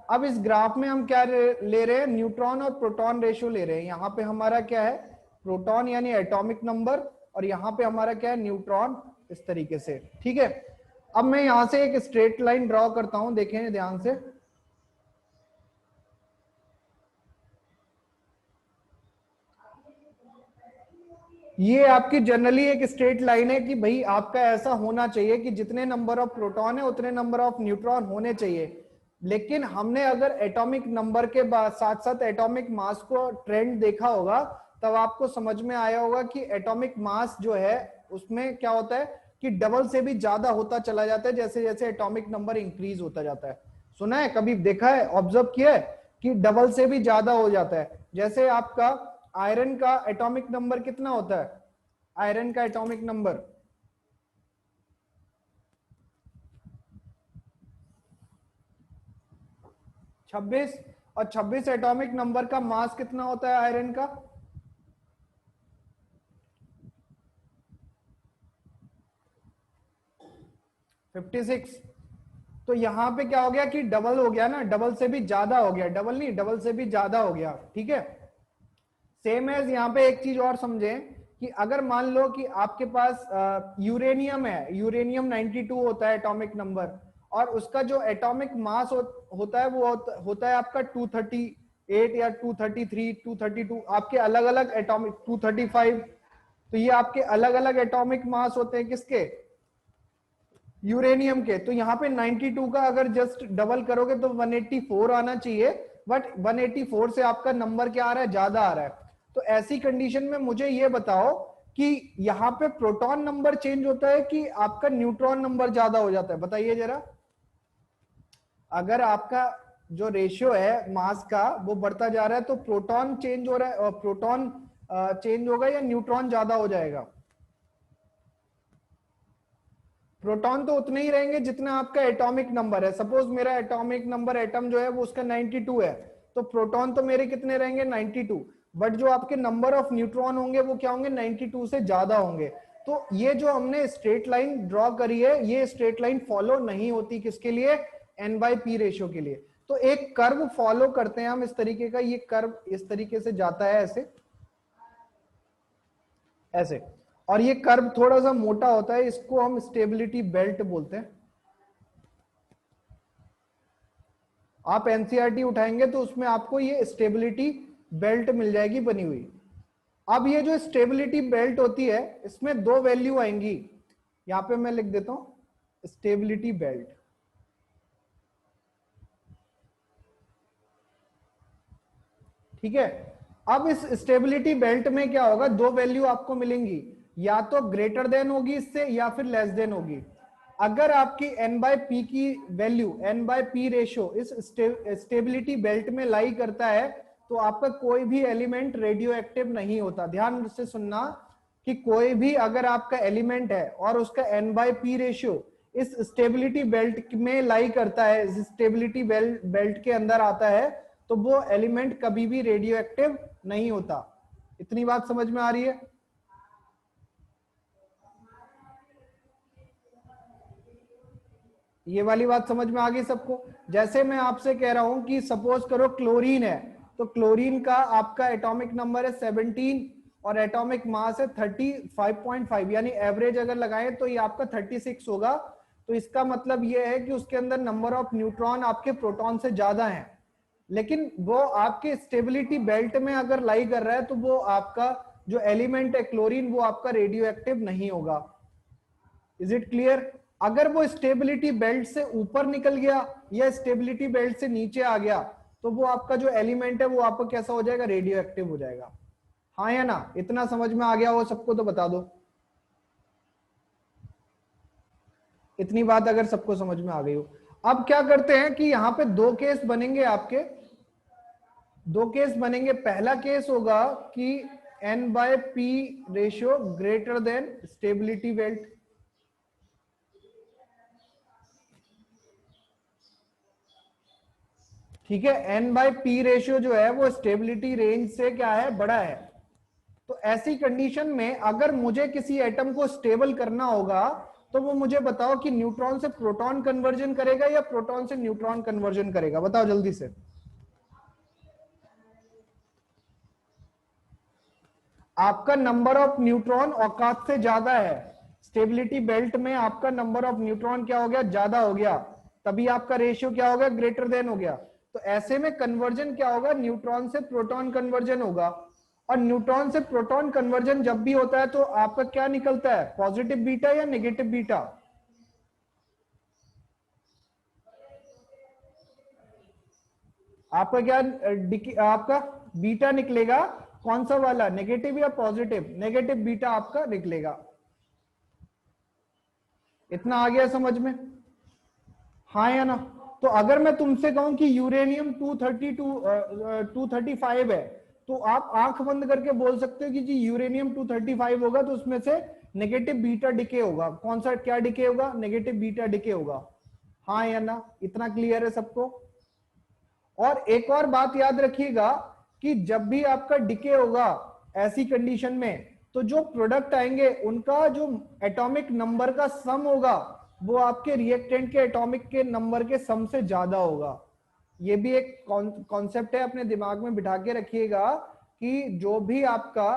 A: अब इस ग्राफ में हम क्या ले रहे हैं? न्यूट्रॉन और प्रोटॉन रेशियो ले रहे हैं। यहां पे हमारा क्या है? प्रोटॉन यानी एटॉमिक नंबर, और यहां पे हमारा क्या है? न्यूट्रॉन। इस तरीके से। ठीक है। अब मैं यहां से एक स्ट्रेट लाइन ड्रॉ करता हूं, देखें ध्यान से। ये आपकी जनरली एक स्ट्रेट लाइन है कि भाई आपका ऐसा होना चाहिए कि जितने नंबर ऑफ प्रोटॉन है उतने नंबर ऑफ न्यूट्रॉन होने चाहिए। लेकिन हमने अगर एटॉमिक नंबर के बाद साथ साथ एटॉमिक मास को ट्रेंड देखा होगा, तब आपको समझ में आया होगा कि एटॉमिक मास जो है उसमें क्या होता है कि डबल से भी ज्यादा होता चला जाता है जैसे जैसे एटॉमिक नंबर इंक्रीज होता जाता है। सुना है? कभी देखा है, ऑब्जर्व किया है कि डबल से भी ज्यादा हो जाता है? जैसे आपका आयरन का एटॉमिक नंबर कितना होता है? आयरन का एटॉमिक नंबर 26, और 26 एटॉमिक नंबर का मास कितना होता है आयरन का? 56। तो यहां पे क्या हो गया कि डबल हो गया ना, डबल से भी ज्यादा हो गया, डबल नहीं, डबल से भी ज्यादा हो गया। ठीक है। सेम एज यहां पे एक चीज और समझें कि अगर मान लो कि आपके पास यूरेनियम है, यूरेनियम 92 होता है एटॉमिक नंबर, और उसका जो एटॉमिक मास होता है वो होता है आपका 238 या 233, 232, आपके अलग अलग एटॉमिक, 235। तो ये आपके अलग अलग एटॉमिक मास होते हैं किसके? यूरेनियम के। तो यहाँ पे 92 का अगर जस्ट डबल करोगे तो 184 आना चाहिए, बट 184 से आपका नंबर क्या आ रहा है? ज्यादा आ रहा है। तो ऐसी कंडीशन में मुझे ये बताओ कि यहाँ पे प्रोटॉन नंबर चेंज होता है कि आपका न्यूट्रॉन नंबर ज्यादा हो जाता है? बताइए जरा। अगर आपका जो रेशियो है मास का वो बढ़ता जा रहा है तो प्रोटॉन चेंज हो रहा है, और प्रोटॉन चेंज होगा या न्यूट्रॉन ज्यादा हो जाएगा? प्रोटॉन तो उतने ही रहेंगे जितना आपका एटॉमिक नंबर है। सपोज मेरा एटॉमिक नंबर एटम जो है वो उसका 92 है, तो प्रोटॉन तो मेरे कितने रहेंगे? 92। बट जो आपके नंबर ऑफ न्यूट्रॉन होंगे वो क्या होंगे? 92 से ज्यादा होंगे। तो ये जो हमने स्ट्रेट लाइन ड्रॉ करी है, ये स्ट्रेट लाइन फॉलो नहीं होती किसके लिए? N/P रेशियो के लिए। तो एक कर्व फॉलो करते हैं हम इस तरीके का, ये कर्व इस तरीके से जाता है, ऐसे ऐसे। और ये कर्व थोड़ा सा मोटा होता है, इसको हम स्टेबिलिटी बेल्ट बोलते हैं। आप एनसीईआरटी उठाएंगे तो उसमें आपको ये स्टेबिलिटी बेल्ट मिल जाएगी बनी हुई। अब ये जो स्टेबिलिटी बेल्ट होती है इसमें दो वैल्यू आएंगी, यहां पे मैं लिख देता हूं स्टेबिलिटी बेल्ट। ठीक है, अब इस स्टेबिलिटी बेल्ट में क्या होगा, दो वैल्यू आपको मिलेंगी, या तो ग्रेटर देन होगी इससे या फिर लेस देन होगी। अगर आपकी n बाय पी की value n by P ratio इस स्टेबिलिटी बेल्ट में लाई करता है तो आपका कोई भी एलिमेंट रेडियो एक्टिव नहीं होता। ध्यान से सुनना कि कोई भी अगर आपका एलिमेंट है और उसका n बाय पी रेशियो इस स्टेबिलिटी बेल्ट में लाई करता है, इस स्टेबिलिटी बेल्ट के अंदर आता है, तो वो एलिमेंट कभी भी रेडियो एक्टिव नहीं होता। इतनी बात समझ में आ रही है? ये वाली बात समझ में आ गई सबको? जैसे मैं आपसे कह रहा हूं कि सपोज करो क्लोरीन है, तो क्लोरीन का आपका एटॉमिक नंबर है 17 और एटॉमिक मास है 35.5, यानी एवरेज अगर लगाएं तो ये आपका 36 होगा। तो इसका मतलब ये है कि उसके अंदर नंबर ऑफ न्यूट्रॉन आपके प्रोटॉन से ज्यादा है, लेकिन वो आपके स्टेबिलिटी बेल्ट में अगर लाई कर रहा है तो वो आपका जो एलिमेंट है क्लोरीन वो आपका रेडियो एक्टिव नहीं होगा। Is it clear? अगर वो स्टेबिलिटी बेल्ट से ऊपर निकल गया या स्टेबिलिटी बेल्ट से नीचे आ गया तो वो आपका जो एलिमेंट है वो आपका कैसा हो जाएगा, रेडियो एक्टिव हो जाएगा। हाँ या ना? इतना समझ में आ गया हो सबको तो बता दो। इतनी बात अगर सबको समझ में आ गई हो। अब क्या करते हैं कि यहां पे दो केस बनेंगे आपके, दो केस बनेंगे। पहला केस होगा कि n by P ratio greater than stability belt. ठीक है, n बाय पी रेशियो जो है वो स्टेबिलिटी रेंज से क्या है, बड़ा है। तो ऐसी कंडीशन में अगर मुझे किसी एटम को स्टेबल करना होगा तो वो मुझे बताओ कि न्यूट्रॉन से प्रोटॉन कन्वर्जन करेगा या प्रोटॉन से न्यूट्रॉन कन्वर्जन करेगा, बताओ जल्दी से। आपका नंबर ऑफ न्यूट्रॉन औकात से ज्यादा है, स्टेबिलिटी बेल्ट में आपका नंबर ऑफ न्यूट्रॉन क्या हो गया, ज्यादा हो गया, तभी आपका रेशियो क्या हो गया, ग्रेटर देन हो गया। तो ऐसे में कन्वर्जन क्या होगा, न्यूट्रॉन से प्रोटॉन कन्वर्जन होगा। और न्यूट्रॉन से प्रोटॉन कन्वर्जन जब भी होता है तो आपका क्या निकलता है, पॉजिटिव बीटा या नेगेटिव बीटा? आपका क्या आपका बीटा निकलेगा, कौन सा वाला, नेगेटिव या पॉजिटिव? नेगेटिव बीटा आपका निकलेगा। इतना आ गया समझ में? हाँ या ना? तो अगर मैं तुमसे कहूं कि यूरेनियम 235 है, तो आप आंख बंद करके बोल सकते हो कि जी यूरेनियम 235 होगा तो उसमें से नेगेटिव बीटा डिके होगा। कौन सा, क्या डिके होगा, नेगेटिव बीटा डिके होगा। हाँ या ना? इतना क्लियर है सबको? और एक और बात याद रखिएगा कि जब भी आपका डिके होगा ऐसी कंडीशन में, तो जो प्रोडक्ट आएंगे उनका जो एटॉमिक नंबर का सम होगा वो आपके रिएक्टेंट के एटॉमिक के नंबर के सम से ज्यादा होगा। ये भी एक कॉन्सेप्ट है, अपने दिमाग में बिठा के रखिएगा कि जो भी आपका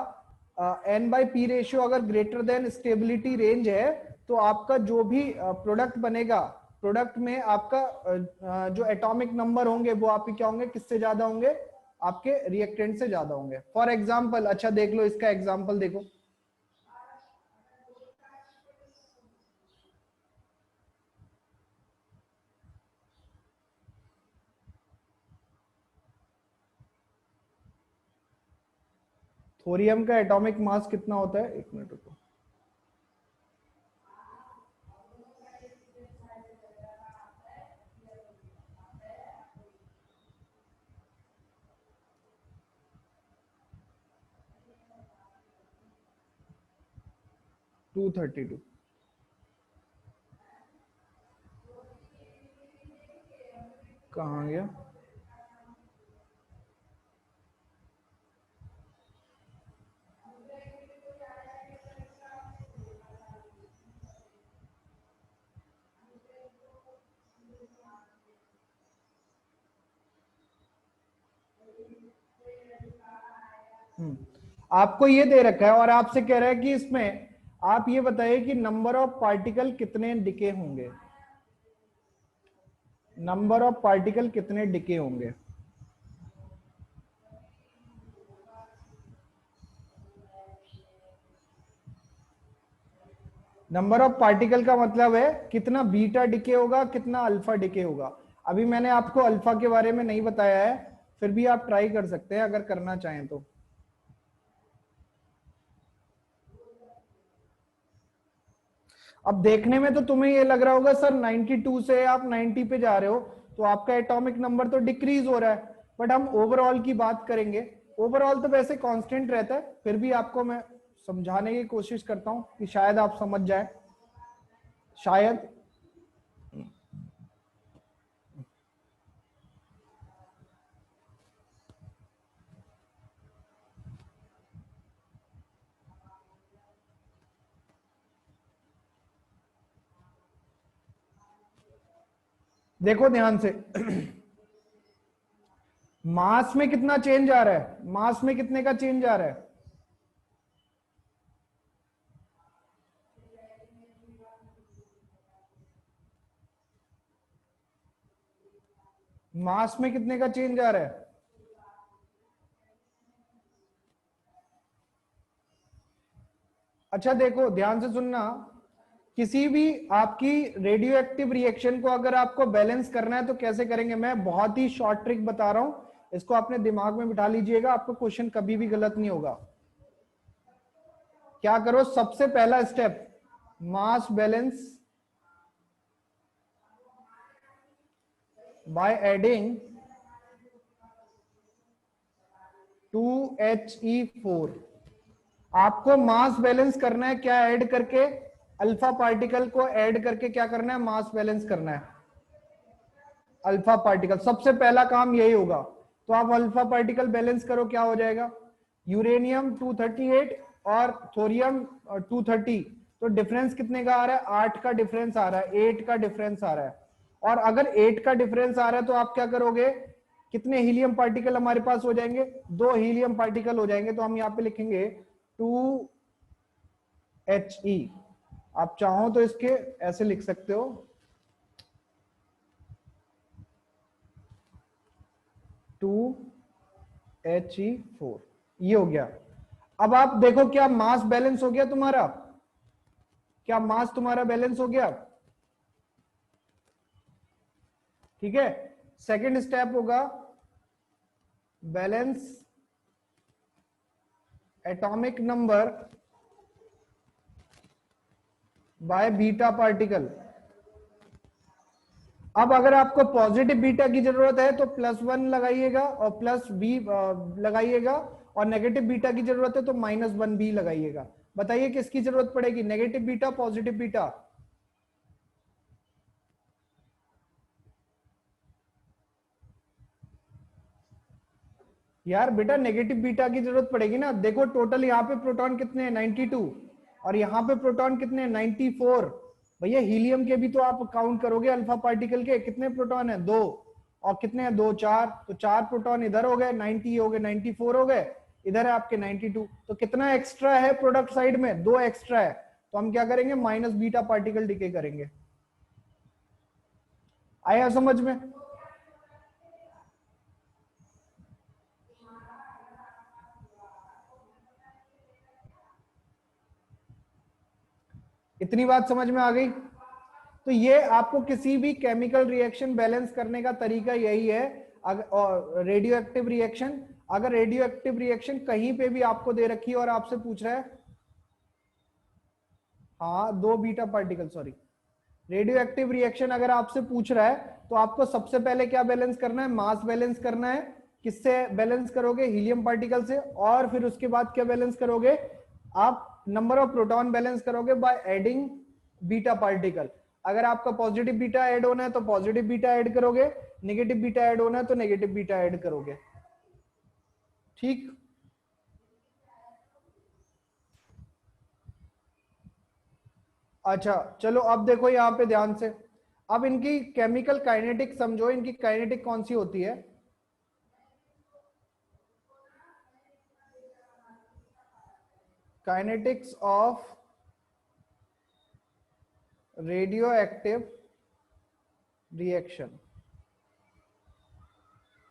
A: n बाई पी रेशियो अगर ग्रेटर देन स्टेबिलिटी रेंज है तो आपका जो भी प्रोडक्ट बनेगा, प्रोडक्ट में आपका जो एटॉमिक नंबर होंगे वो आपके क्या होंगे, किससे ज्यादा होंगे, आपके रिएक्टेंट से ज्यादा होंगे। फॉर एग्जांपल, अच्छा देख लो इसका एग्जांपल देखो। थोरियम का एटॉमिक मास कितना होता है, एक मिनट रुको। टू 32 कहाँ गया? आपको ये दे रखा है और आपसे कह रहा है कि इसमें आप ये बताइए कि नंबर ऑफ पार्टिकल कितने डिके होंगे, नंबर ऑफ पार्टिकल कितने डिके होंगे। नंबर ऑफ पार्टिकल का मतलब है कितना बीटा डिके होगा, कितना अल्फा डिके होगा। अभी मैंने आपको अल्फा के बारे में नहीं बताया है, फिर भी आप ट्राई कर सकते हैं अगर करना चाहें तो। अब देखने में तो तुम्हें ये लग रहा होगा सर 92 से आप 90 पे जा रहे हो, तो आपका एटॉमिक नंबर तो डिक्रीज हो रहा है, बट हम ओवरऑल की बात करेंगे। ओवरऑल तो वैसे कांस्टेंट रहता है, फिर भी आपको मैं समझाने की कोशिश करता हूं कि शायद आप समझ जाए, शायद। देखो ध्यान से मास में कितना चेंज आ रहा है, मास में कितने का चेंज आ रहा है, मास में कितने का चेंज आ रहा है। अच्छा देखो ध्यान से सुनना, किसी भी आपकी रेडियो एक्टिव रिएक्शन को अगर आपको बैलेंस करना है तो कैसे करेंगे, मैं बहुत ही शॉर्ट ट्रिक बता रहा हूं, इसको अपने दिमाग में बिठा लीजिएगा, आपको क्वेश्चन कभी भी गलत नहीं होगा। क्या करो, सबसे पहला step, mass balance by adding 2He4। आपको मास बैलेंस करना है, क्या ऐड करके, अल्फा पार्टिकल को ऐड करके क्या करना है, मास बैलेंस करना है अल्फा पार्टिकल। सबसे पहला काम यही होगा, तो आप अल्फा पार्टिकल बैलेंस करो, क्या हो जाएगा, यूरेनियम 238 और थोरियम 230, तो डिफरेंस कितने का आ रहा है, 8 का डिफरेंस आ रहा है, 8 का डिफरेंस आ रहा है। और अगर 8 का डिफरेंस आ रहा है तो आप क्या करोगे, कितने हीलियम पार्टिकल हमारे पास हो जाएंगे, 2 हीलियम पार्टिकल हो जाएंगे, तो हम यहाँ पे लिखेंगे 2He। आप चाहो तो इसके ऐसे लिख सकते हो 2He4, ये हो गया। अब आप देखो क्या मास बैलेंस हो गया तुम्हारा, क्या मास तुम्हारा बैलेंस हो गया, ठीक है। सेकंड स्टेप होगा balance atomic number by beta particle. अब अगर आपको पॉजिटिव बीटा की जरूरत है तो +1 लगाइएगा और +b लगाइएगा, और नेगेटिव बीटा की जरूरत है तो -1b लगाइएगा। बताइए किसकी जरूरत पड़ेगी, नेगेटिव बीटा पॉजिटिव बीटा। यार बेटा नेगेटिव बीटा की जरूरत पड़ेगी ना, देखो टोटल यहाँ पे प्रोटॉन कितने हैं 92, और यहाँ पे प्रोटॉन कितने हैं 94। भैया हीलियम के भी तो आप काउंट करोगे, अल्फा पार्टिकल के कितने प्रोटॉन है, 2, और कितने हैं 2 4, तो 4 प्रोटॉन इधर हो गए, 90 हो गए, 94 हो गए, इधर है आपके 92, तो कितना एक्स्ट्रा है प्रोडक्ट साइड में, 2 एक्स्ट्रा है, तो हम क्या करेंगे, माइनस बीटा पार्टिकल डिके करेंगे। आया समझ में। इतनी बात समझ में आ गई। तो ये आपको किसी भी केमिकल रिएक्शन बैलेंस करने का तरीका यही है। और रेडियो एक्टिव रिएक्शन, अगर रेडियो एक्टिव रिएक्शन कहीं पे भी आपको दे रखी है और आपसे पूछ रहा है, हाँ 2 beta particle, sorry, radio active reaction अगर आपसे पूछ रहा है तो आपको सबसे पहले क्या बैलेंस करना है, मास बैलेंस करना है। किससे बैलेंस करोगे, हीलियम पार्टिकल से, और फिर उसके बाद क्या बैलेंस करोगे, आप नंबर ऑफ प्रोटॉन बैलेंस करोगे बाय एडिंग बीटा पार्टिकल। अगर आपका पॉजिटिव बीटा ऐड होना है तो पॉजिटिव बीटा ऐड करोगे, नेगेटिव बीटा ऐड होना है तो नेगेटिव बीटा ऐड करोगे, ठीक। अच्छा चलो अब देखो यहाँ पे ध्यान से, अब इनकी केमिकल काइनेटिक समझो, इनकी काइनेटिक कौन सी होती है, kinetics of radio active reaction.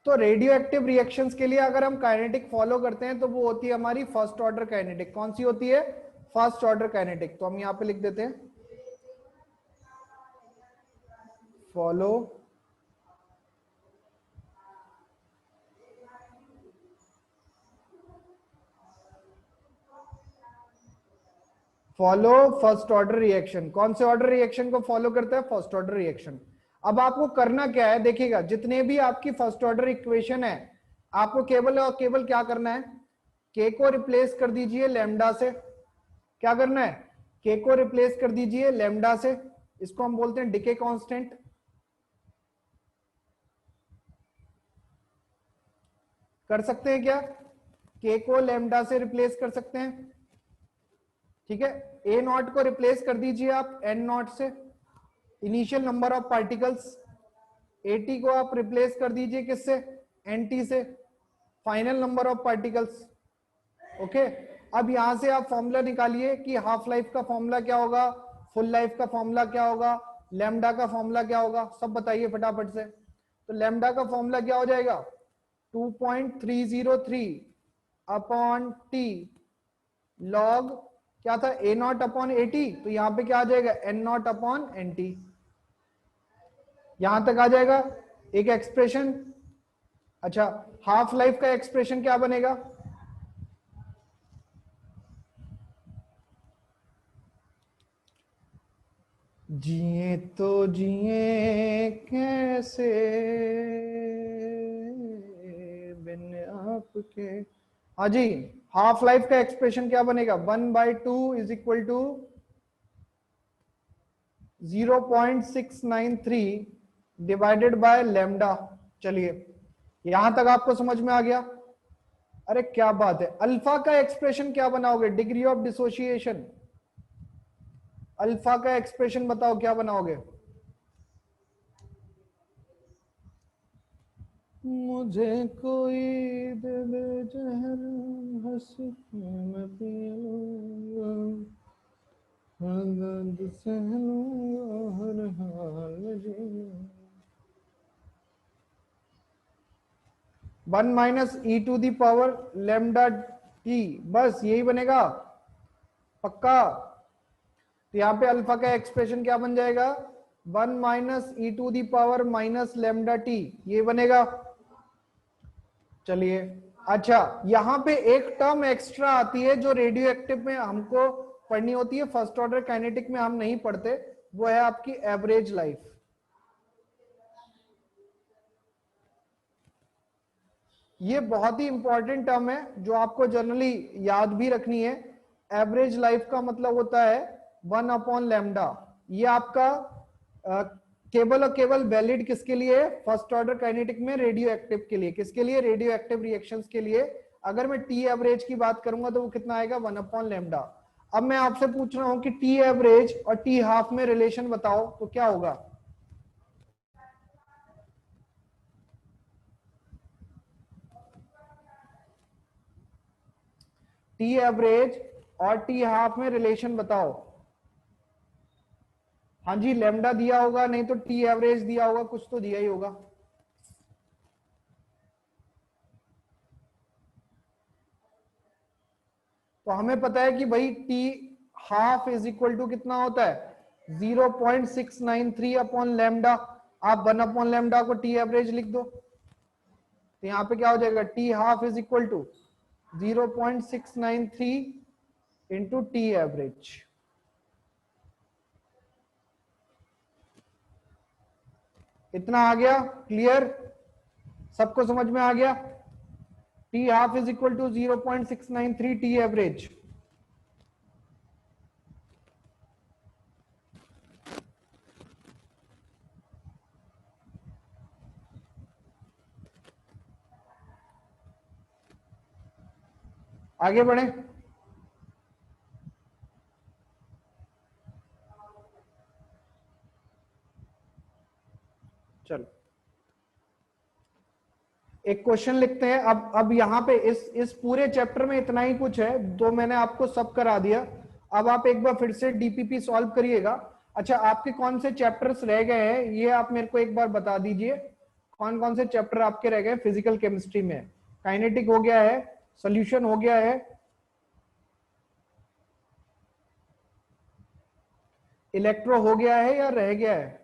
A: तो रेडियो एक्टिव रिएक्शंस के लिए अगर हम काइनेटिक फॉलो करते हैं तो वो होती है हमारी फर्स्ट ऑर्डर काइनेटिक। कौन सी होती है? First order kinetic. तो हम यहां पे लिख देते हैं फॉलो फर्स्ट ऑर्डर रिएक्शन। कौन से ऑर्डर रिएक्शन को फॉलो करता है? First order reaction. अब आपको करना क्या है, देखिएगा जितने भी आपकी फर्स्ट ऑर्डर इक्वेशन है आपको केवल और केवल क्या करना है, के को रिप्लेस कर दीजिए लैम्डा से। क्या करना है? के को रिप्लेस कर दीजिए लैम्डा से। इसको हम बोलते हैं डिके कांस्टेंट। कर सकते हैं क्या? के को लैम्डा से रिप्लेस कर सकते हैं, ठीक है। ए नॉट को रिप्लेस कर दीजिए आप एन नॉट से, initial number of particles. Eighty को आप रिप्लेस कर दीजिए किससे? एनटी से, final number of particles. Okay, अब यहां से आप फॉर्मूला निकालिए कि हाफ लाइफ का फॉर्मूला क्या होगा, फुल लाइफ का फॉर्मूला क्या होगा, लैम्डा का फॉर्मूला क्या होगा, सब बताइए फटाफट से। तो लैम्डा का फॉर्मूला क्या हो जाएगा? 2.303 अपॉन टी लॉग क्या था? A nought upon A T. तो यहां पे क्या आ जाएगा? N nought upon N T. यहां तक आ जाएगा एक एक्सप्रेशन। अच्छा, हाफ लाइफ का एक्सप्रेशन क्या बनेगा? जिए तो जिए कैसे बिन आपके। हाँ जी, हाफ लाइफ का एक्सप्रेशन क्या बनेगा? 1/2 is equal to 0.693 divided by lambda. चलिए, यहां तक आपको समझ में आ गया? अरे क्या बात है। अल्फा का एक्सप्रेशन क्या बनाओगे? Degree of dissociation. अल्फा का एक्सप्रेशन बताओ क्या बनाओगे? मुझे कोई दे दे जहर हंस मैं पी लूंगा, हर दर्द सह लूंगा, हर हाल में जी लूंगा। 1 minus E to the power lambda T, बस यही बनेगा पक्का। तो यहां पे अल्फा का एक्सप्रेशन क्या बन जाएगा? 1 minus E to the power minus lambda T, ये बनेगा। चलिए, अच्छा यहां पे एक टर्म एक्स्ट्रा आती है जो रेडियो एक्टिव में हमको पढ़नी होती है, फर्स्ट ऑर्डर काइनेटिक में हम नहीं पढ़ते, वो है आपकी एवरेज लाइफ। ये बहुत ही इंपॉर्टेंट टर्म है जो आपको जनरली याद भी रखनी है। एवरेज लाइफ का मतलब होता है 1 अपॉन लैम्डा। ये आपका केवल और केवल वैलिड किसके लिए? फर्स्ट ऑर्डर काइनेटिक में रेडियो एक्टिव के लिए। किसके लिए? रेडियो एक्टिव रिएक्शंस के लिए। अगर मैं टी एवरेज की बात करूंगा तो वो कितना आएगा? 1 अपॉन लैम्डा। अब मैं आपसे पूछ रहा हूं कि टी एवरेज और टी हाफ में रिलेशन बताओ तो क्या होगा? टी एवरेज और टी हाफ में रिलेशन बताओ। हाँ जी, लैम्डा दिया होगा, नहीं तो टी एवरेज दिया होगा, कुछ तो दिया ही होगा। तो हमें पता है कि भाई T half is equal to कितना होता है? 0.693 अपॉन लैम्डा। आप 1 अपॉन लैम्डा को टी एवरेज लिख दो, तो यहां पे क्या हो जाएगा? T half is equal to 0.693 into T average. इतना आ गया? क्लियर? सबको समझ में आ गया? T half is equal to 0.693 T average. आगे बढ़े। चलो एक क्वेश्चन लिखते हैं। अब यहां पे इस पूरे चैप्टर में इतना ही कुछ है, तो मैंने आपको सब करा दिया। अब आप एक बार फिर से डीपीपी सॉल्व करिएगा। अच्छा, आपके कौन से चैप्टर्स रह गए हैं ये आप मेरे को एक बार बता दीजिए। कौन कौन से चैप्टर आपके रह गए फिजिकल केमिस्ट्री में? काइनेटिक हो गया है, सॉल्यूशन हो गया है, इलेक्ट्रो हो गया है या रह गया है?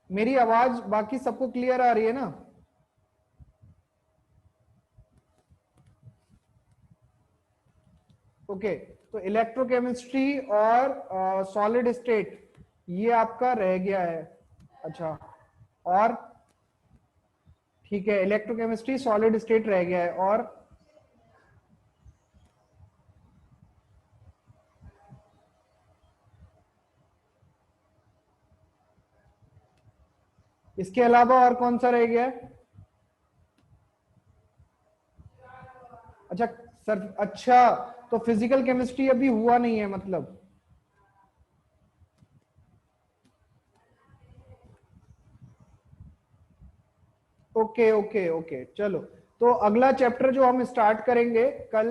A: मेरी आवाज बाकी सबको क्लियर आ रही है ना? ओके, तो इलेक्ट्रोकेमिस्ट्री और सॉलिड स्टेट ये आपका रह गया है। अच्छा, और ठीक है, इलेक्ट्रोकेमिस्ट्री सॉलिड स्टेट रह गया है, और इसके अलावा और कौन सा रह गया है? अच्छा सर, अच्छा, तो फिजिकल केमिस्ट्री अभी हुआ नहीं है मतलब? ओके ओके ओके, चलो। तो अगला चैप्टर जो हम स्टार्ट करेंगे कल,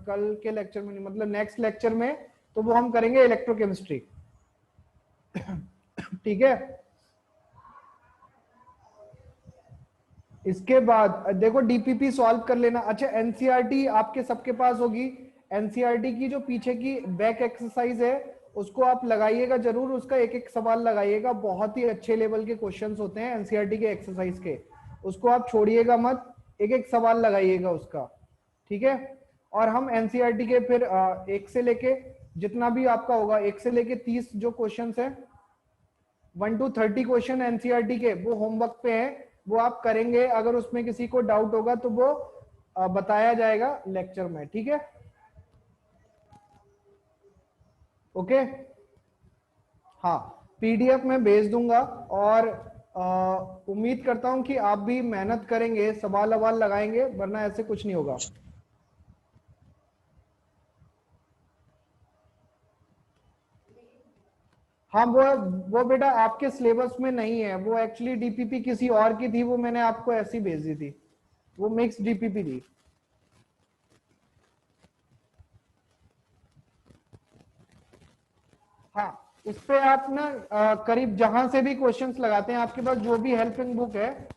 A: कल के लेक्चर में नहीं, मतलब नेक्स्ट लेक्चर में, तो वो हम करेंगे इलेक्ट्रोकेमिस्ट्री। ठीक है। इसके बाद देखो डीपीपी सॉल्व कर लेना। अच्छा, एनसीईआरटी आपके सबके पास होगी। एनसीईआरटी की जो पीछे की बैक एक्सरसाइज है उसको आप लगाइएगा जरूर, उसका एक एक सवाल लगाइएगा, बहुत ही अच्छे लेवल के क्वेश्चंस होते हैं एनसीईआरटी के एक्सरसाइज के, उसको आप छोड़िएगा मत, एक एक सवाल लगाइएगा उसका। ठीक है। और हम एनसीईआरटी के फिर एक से लेके जितना भी आपका होगा, एक से लेके 30 जो क्वेश्चंस है, 1 to 30 क्वेश्चन एनसीईआरटी के, वो होमवर्क पे है, वो आप करेंगे। अगर उसमें किसी को डाउट होगा तो वो बताया जाएगा लेक्चर में। ठीक है। ओके। हाँ, पीडीएफ में भेज दूंगा, और उम्मीद करता हूं कि आप भी मेहनत करेंगे, सवाल अवाल लगाएंगे, वरना ऐसे कुछ नहीं होगा। हाँ, वो बेटा आपके सिलेबस में नहीं है, वो एक्चुअली डीपीपी किसी और की थी, वो मैंने आपको ऐसी भेज दी थी, वो मिक्स डीपीपी थी। हाँ, इस पे आप ना करीब जहां से भी क्वेश्चंस लगाते हैं, आपके पास जो भी हेल्पिंग बुक है,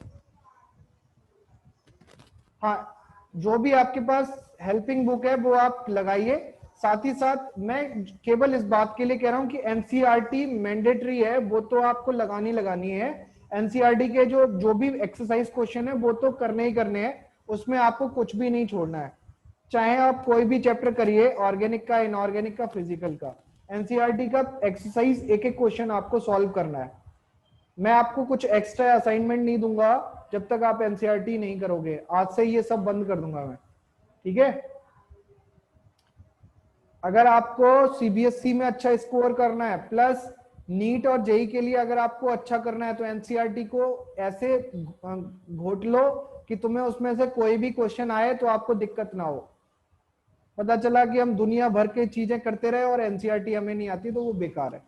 A: हाँ, जो भी आपके पास हेल्पिंग बुक है वो आप लगाइए। साथ ही साथ मैं केवल इस बात के लिए कह रहा हूं कि एनसीईआरटी मैंडेटरी है, वो तो आपको लगानी लगानी है। एनसीईआरटी के जो जो भी एक्सरसाइज क्वेश्चन है वो तो करने ही करने हैं, उसमें आपको कुछ भी नहीं छोड़ना है। चाहे आप कोई भी चैप्टर करिए, ऑर्गेनिक का, इनऑर्गेनिक का, फिजिकल का, एनसीईआरटी का एक्सरसाइज एक एक क्वेश्चन आपको सॉल्व करना है। मैं आपको कुछ एक्स्ट्रा असाइनमेंट नहीं दूंगा जब तक आप एनसीईआरटी नहीं करोगे, आज से ये सब बंद कर दूंगा मैं। ठीक है। अगर आपको सीबीएसई में अच्छा स्कोर करना है, प्लस नीट और जेई के लिए अगर आपको अच्छा करना है, तो एनसीईआरटी को ऐसे घोट लो कि तुम्हें उसमें से कोई भी क्वेश्चन आए तो आपको दिक्कत ना हो। पता चला कि हम दुनिया भर के चीजें करते रहे और एनसीईआरटी हमें नहीं आती, तो वो बेकार है।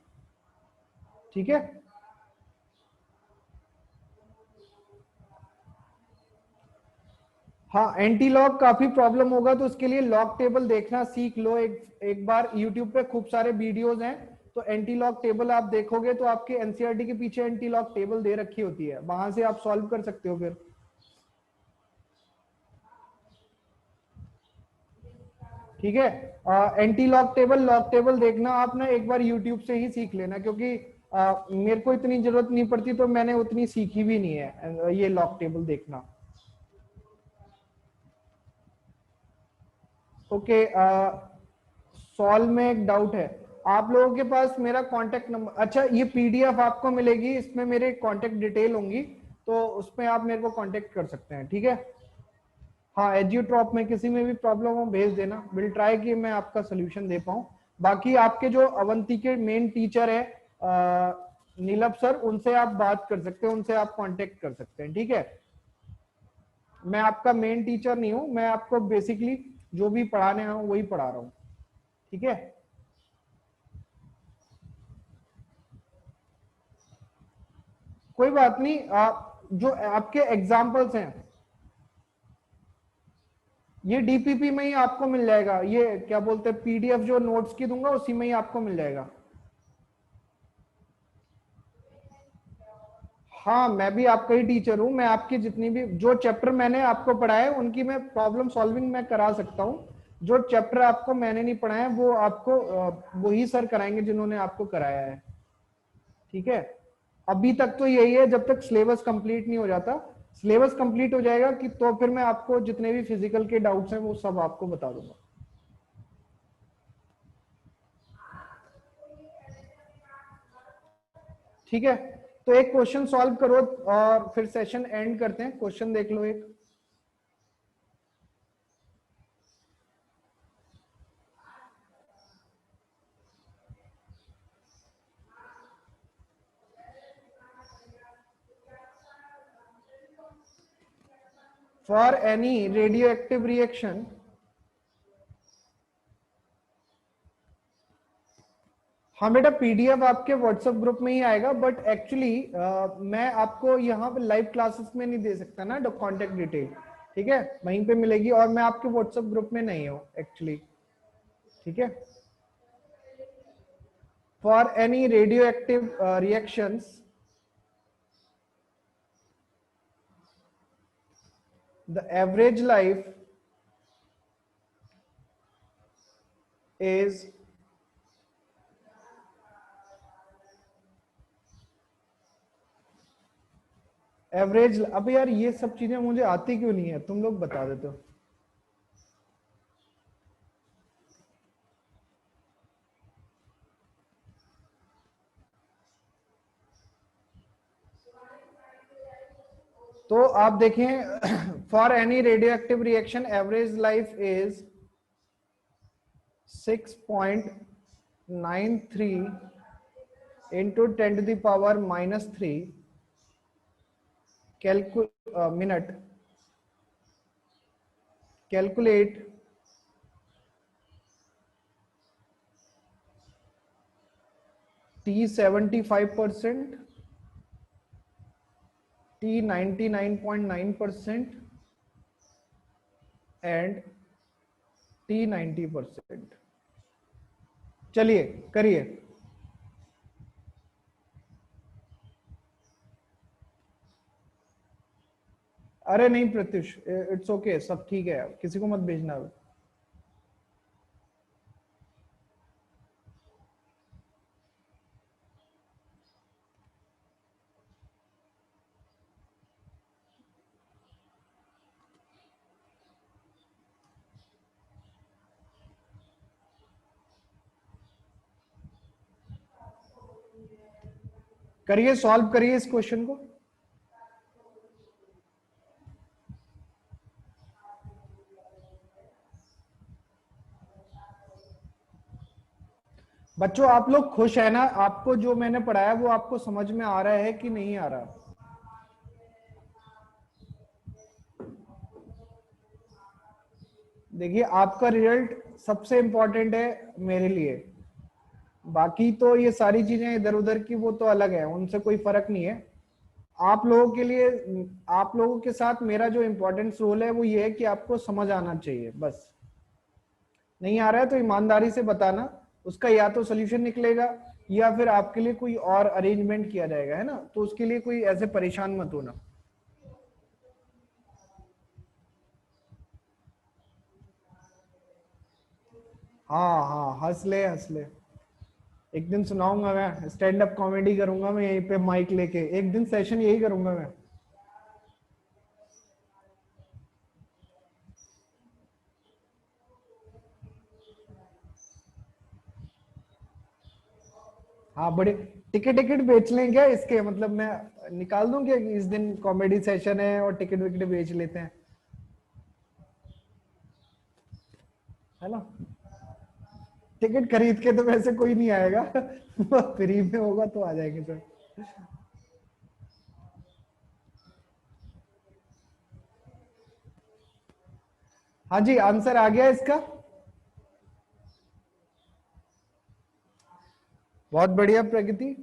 A: ठीक है। हाँ, एंटी लॉग काफी प्रॉब्लम होगा, तो उसके लिए लॉग टेबल देखना सीख लो। एक बार यूट्यूब पे खूब सारे वीडियोस हैं, तो एंटी लॉग टेबल आप देखोगे तो आपके एनसीईआरटी के पीछे एंटी लॉग टेबल दे रखी होती है, वहां से आप सॉल्व कर सकते हो फिर। ठीक है। एंटी लॉग टेबल देखना आप ना एक बार यूट्यूब से ही सीख लेना, क्योंकि मेरे को इतनी जरूरत नहीं पड़ती, तो मैंने उतनी सीखी भी नहीं है ये लॉग टेबल देखना। ओके। सॉल्व में एक डाउट है, आप लोगों के पास मेरा कांटेक्ट नंबर, अच्छा ये पीडीएफ आपको मिलेगी, इसमें मेरे कांटेक्ट डिटेल होंगी, तो उसमें आप मेरे को कांटेक्ट कर सकते हैं। ठीक है। हाँ, एज्यूट्रॉप में किसी में भी प्रॉब्लम हो भेज देना, विल ट्राई कि मैं आपका सोल्यूशन दे पाऊँ। बाकी आपके जो अवंती के मेन टीचर है नीलभ सर, उनसे आप बात कर सकते हैं, उनसे आप कांटेक्ट कर सकते हैं। ठीक है। मैं आपका मेन टीचर नहीं हूं, मैं आपको बेसिकली जो भी पढ़ाने आया हूं वही पढ़ा रहा हूं। ठीक है। कोई बात नहीं, आप जो आपके एग्जाम्पल्स हैं ये डीपीपी में ही आपको मिल जाएगा, ये क्या बोलते हैं पीडीएफ जो नोट्स की दूंगा उसी में ही आपको मिल जाएगा। हाँ मैं भी आपका ही टीचर हूँ, मैं आपकी जितनी भी जो चैप्टर मैंने आपको पढ़ाए उनकी मैं प्रॉब्लम सॉल्विंग मैं करा सकता हूँ। जो चैप्टर आपको मैंने नहीं पढ़ाए वो आपको वही सर कराएंगे जिन्होंने आपको कराया है। ठीक है, अभी तक तो यही है जब तक सिलेबस कंप्लीट नहीं हो जाता। सिलेबस कंप्लीट हो जाएगा कि तो फिर मैं आपको जितने भी फिजिकल के डाउट्स हैं वो सब आपको बता दूंगा। ठीक है, तो एक क्वेश्चन सॉल्व करो और फिर सेशन एंड करते हैं। क्वेश्चन देख लो एक। फॉर एनी रेडियोएक्टिव रिएक्शन, हाँ बेटा पीडीएफ आपके व्हाट्सएप ग्रुप में ही आएगा, बट एक्चुअली मैं आपको यहाँ पे लाइव क्लासेस में नहीं दे सकता ना कॉन्टेक्ट डिटेल। ठीक है, वहीं पे मिलेगी और मैं आपके व्हाट्सएप ग्रुप में नहीं हूँ एक्चुअली। ठीक है, for any radio active reactions the average life is average. अब यार ये सब चीजें मुझे आती क्यों नहीं है, तुम लोग बता देते हो। तो आप देखें for any radio active reaction average life is 6.93 into 10 to the power -3 minute. Calculate T 75%, T 99.9% and T 90%। चलिए करिए। अरे नहीं प्रत्युष, इट्स ओके, सब ठीक है, किसी को मत भेजना। करिए, सॉल्व करिए इस क्वेश्चन को। बच्चों आप लोग खुश है ना, आपको जो मैंने पढ़ाया वो आपको समझ में आ रहा है कि नहीं आ रहा? देखिए आपका रिजल्ट सबसे इंपॉर्टेंट है मेरे लिए, बाकी तो ये सारी चीजें इधर उधर की वो तो अलग है, उनसे कोई फर्क नहीं है। आप लोगों के लिए, आप लोगों के साथ मेरा जो इम्पोर्टेंस रोल है वो ये है कि आपको समझ आना चाहिए बस। नहीं आ रहा है तो ईमानदारी से बताना, उसका या तो सोल्यूशन निकलेगा या फिर आपके लिए कोई और अरेंजमेंट किया जाएगा, है ना? तो उसके लिए कोई ऐसे परेशान मत होना। हाँ हाँ, हंस ले हंस ले। एक दिन सुनाऊंगा मैं, स्टैंड अप कॉमेडी करूंगा मैं यहीं पे माइक लेके, एक दिन सेशन यही करूंगा मैं। हाँ बड़े टिकट टिकट बेच लें क्या इसके, मतलब मैं निकाल दूं क्या कि इस दिन कॉमेडी सेशन है और टिकट विकेट बेच लेते हैं, है ना? टिकट खरीद के तो वैसे कोई नहीं आएगा फ्री में होगा तो आ जाएंगे सर। हाँ जी, आंसर आ गया इसका। बहुत बढ़िया प्रगति।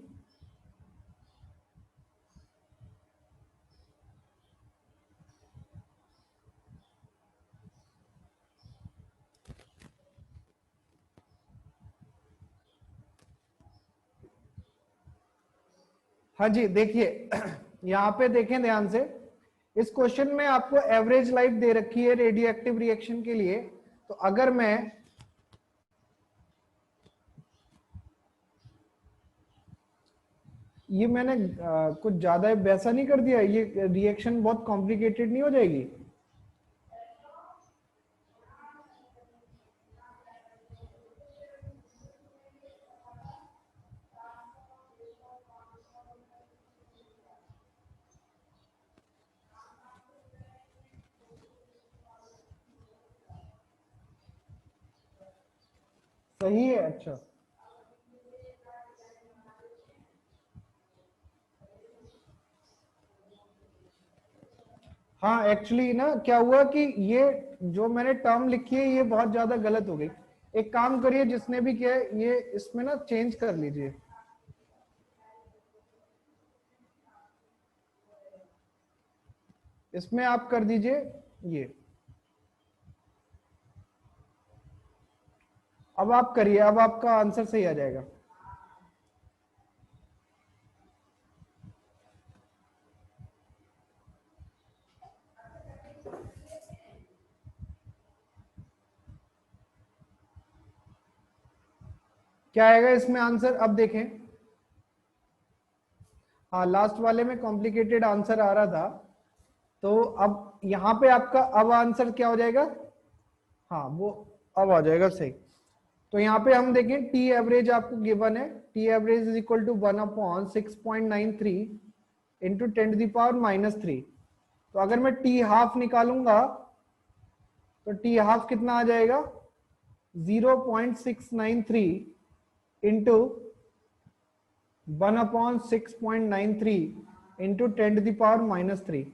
A: हाँ जी, देखिए यहाँ पे देखें ध्यान से, इस क्वेश्चन में आपको एवरेज लाइफ दे रखी है रेडियो एक्टिव रिएक्शन के लिए। तो अगर मैं ये मैंने कुछ ज्यादा वैसा नहीं कर दिया, ये रिएक्शन बहुत कॉम्प्लिकेटेड नहीं हो जाएगी? सही है, अच्छा। हाँ एक्चुअली ना क्या हुआ कि ये जो मैंने टर्म लिखी है ये बहुत ज्यादा गलत हो गई। एक काम करिए, जिसने भी किया है ये इसमें ना चेंज कर लीजिए। इसमें आप कर दीजिए ये। अब आप करिए, अब आपका आंसर सही आ जाएगा। क्या आएगा इसमें आंसर, अब देखें। हाँ लास्ट वाले में कॉम्प्लिकेटेड आंसर आ रहा था, तो अब यहां पे आपका अब आंसर क्या हो जाएगा? हाँ वो अब आ जाएगा सही। तो यहाँ पे हम देखें टी एवरेज आपको गिवन है, t average is equal to 1/6.93 into 10⁻³ तो अगर मैं टी हाफ निकालूंगा तो टी हाफ कितना आ जाएगा? 0.693 इंटू 1/6.93 इंटू 10⁻³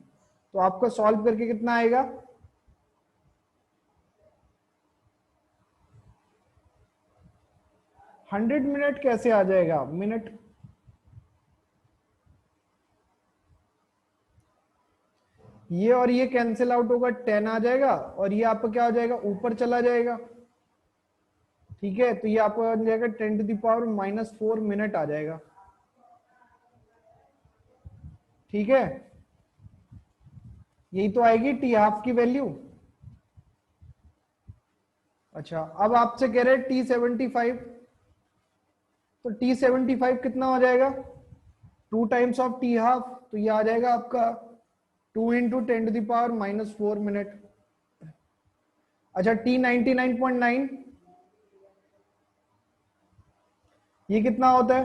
A: तो आपको सॉल्व करके कितना आएगा? 100 मिनट कैसे आ जाएगा? मिनट, ये और ये कैंसिल आउट होगा, 10 आ जाएगा और ये आपका क्या हो जाएगा? ऊपर चला जाएगा। ठीक है, तो ये आपको आ जाएगा 10⁻⁻4 मिनट आ जाएगा। ठीक है, यही तो आएगी टी हाफ की वैल्यू। अच्छा, अब आपसे कह रहे हैं T75, तो T75 कितना हो जाएगा? 2 टाइम्स ऑफ टी हाफ, तो ये आ जाएगा आपका 2 इंटू 10⁻⁻4 मिनट। अच्छा, T99.9 ये कितना होता है?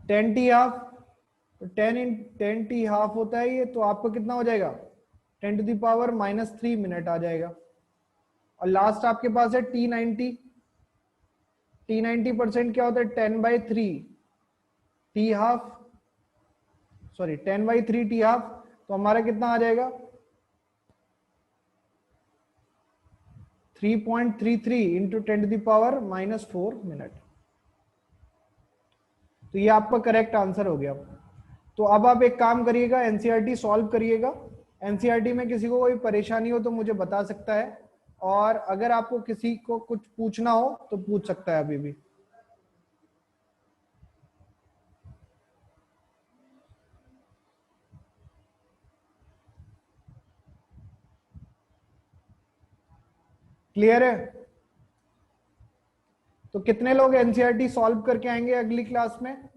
A: 10 टी हाफ, तो 10 टी हाफ होता है ये, तो आपको कितना हो जाएगा? 10⁻³ मिनट आ जाएगा। और लास्ट आपके पास है T90, T90% क्या होता है? 10/3 T half, sorry 10/3 T half, तो हमारा कितना आ जाएगा? 3.33 इंटू 10⁻⁻4 मिनट। तो ये आपका करेक्ट आंसर हो गया। तो अब आप एक काम करिएगा, एनसीईआरटी सॉल्व करिएगा। एनसीईआरटी में किसी को कोई परेशानी हो तो मुझे बता सकता है, और अगर आपको किसी को कुछ पूछना हो तो पूछ सकता है अभी भी। क्लियर है? तो कितने लोग एनसीईआरटी सॉल्व करके आएंगे अगली क्लास में?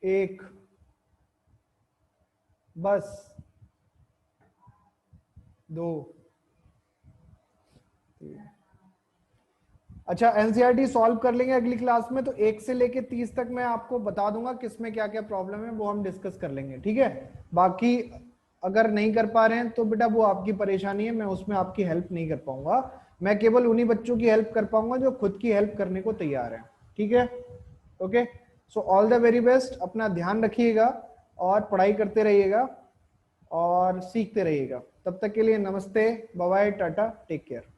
A: एक, बस 2, 3। अच्छा, एनसीईआरटी सॉल्व कर लेंगे अगली क्लास में, तो 1 से लेके 30 तक मैं आपको बता दूंगा किसमें क्या क्या प्रॉब्लम है, वो हम डिस्कस कर लेंगे। ठीक है, बाकी अगर नहीं कर पा रहे हैं तो बेटा वो आपकी परेशानी है, मैं उसमें आपकी हेल्प नहीं कर पाऊंगा। मैं केवल उन्हीं बच्चों की हेल्प कर पाऊंगा जो खुद की हेल्प करने को तैयार है। ठीक है, okay. So all the very best, अपना ध्यान रखिएगा और पढ़ाई करते रहिएगा और सीखते रहिएगा। तब तक के लिए नमस्ते, bye bye, tata, take care.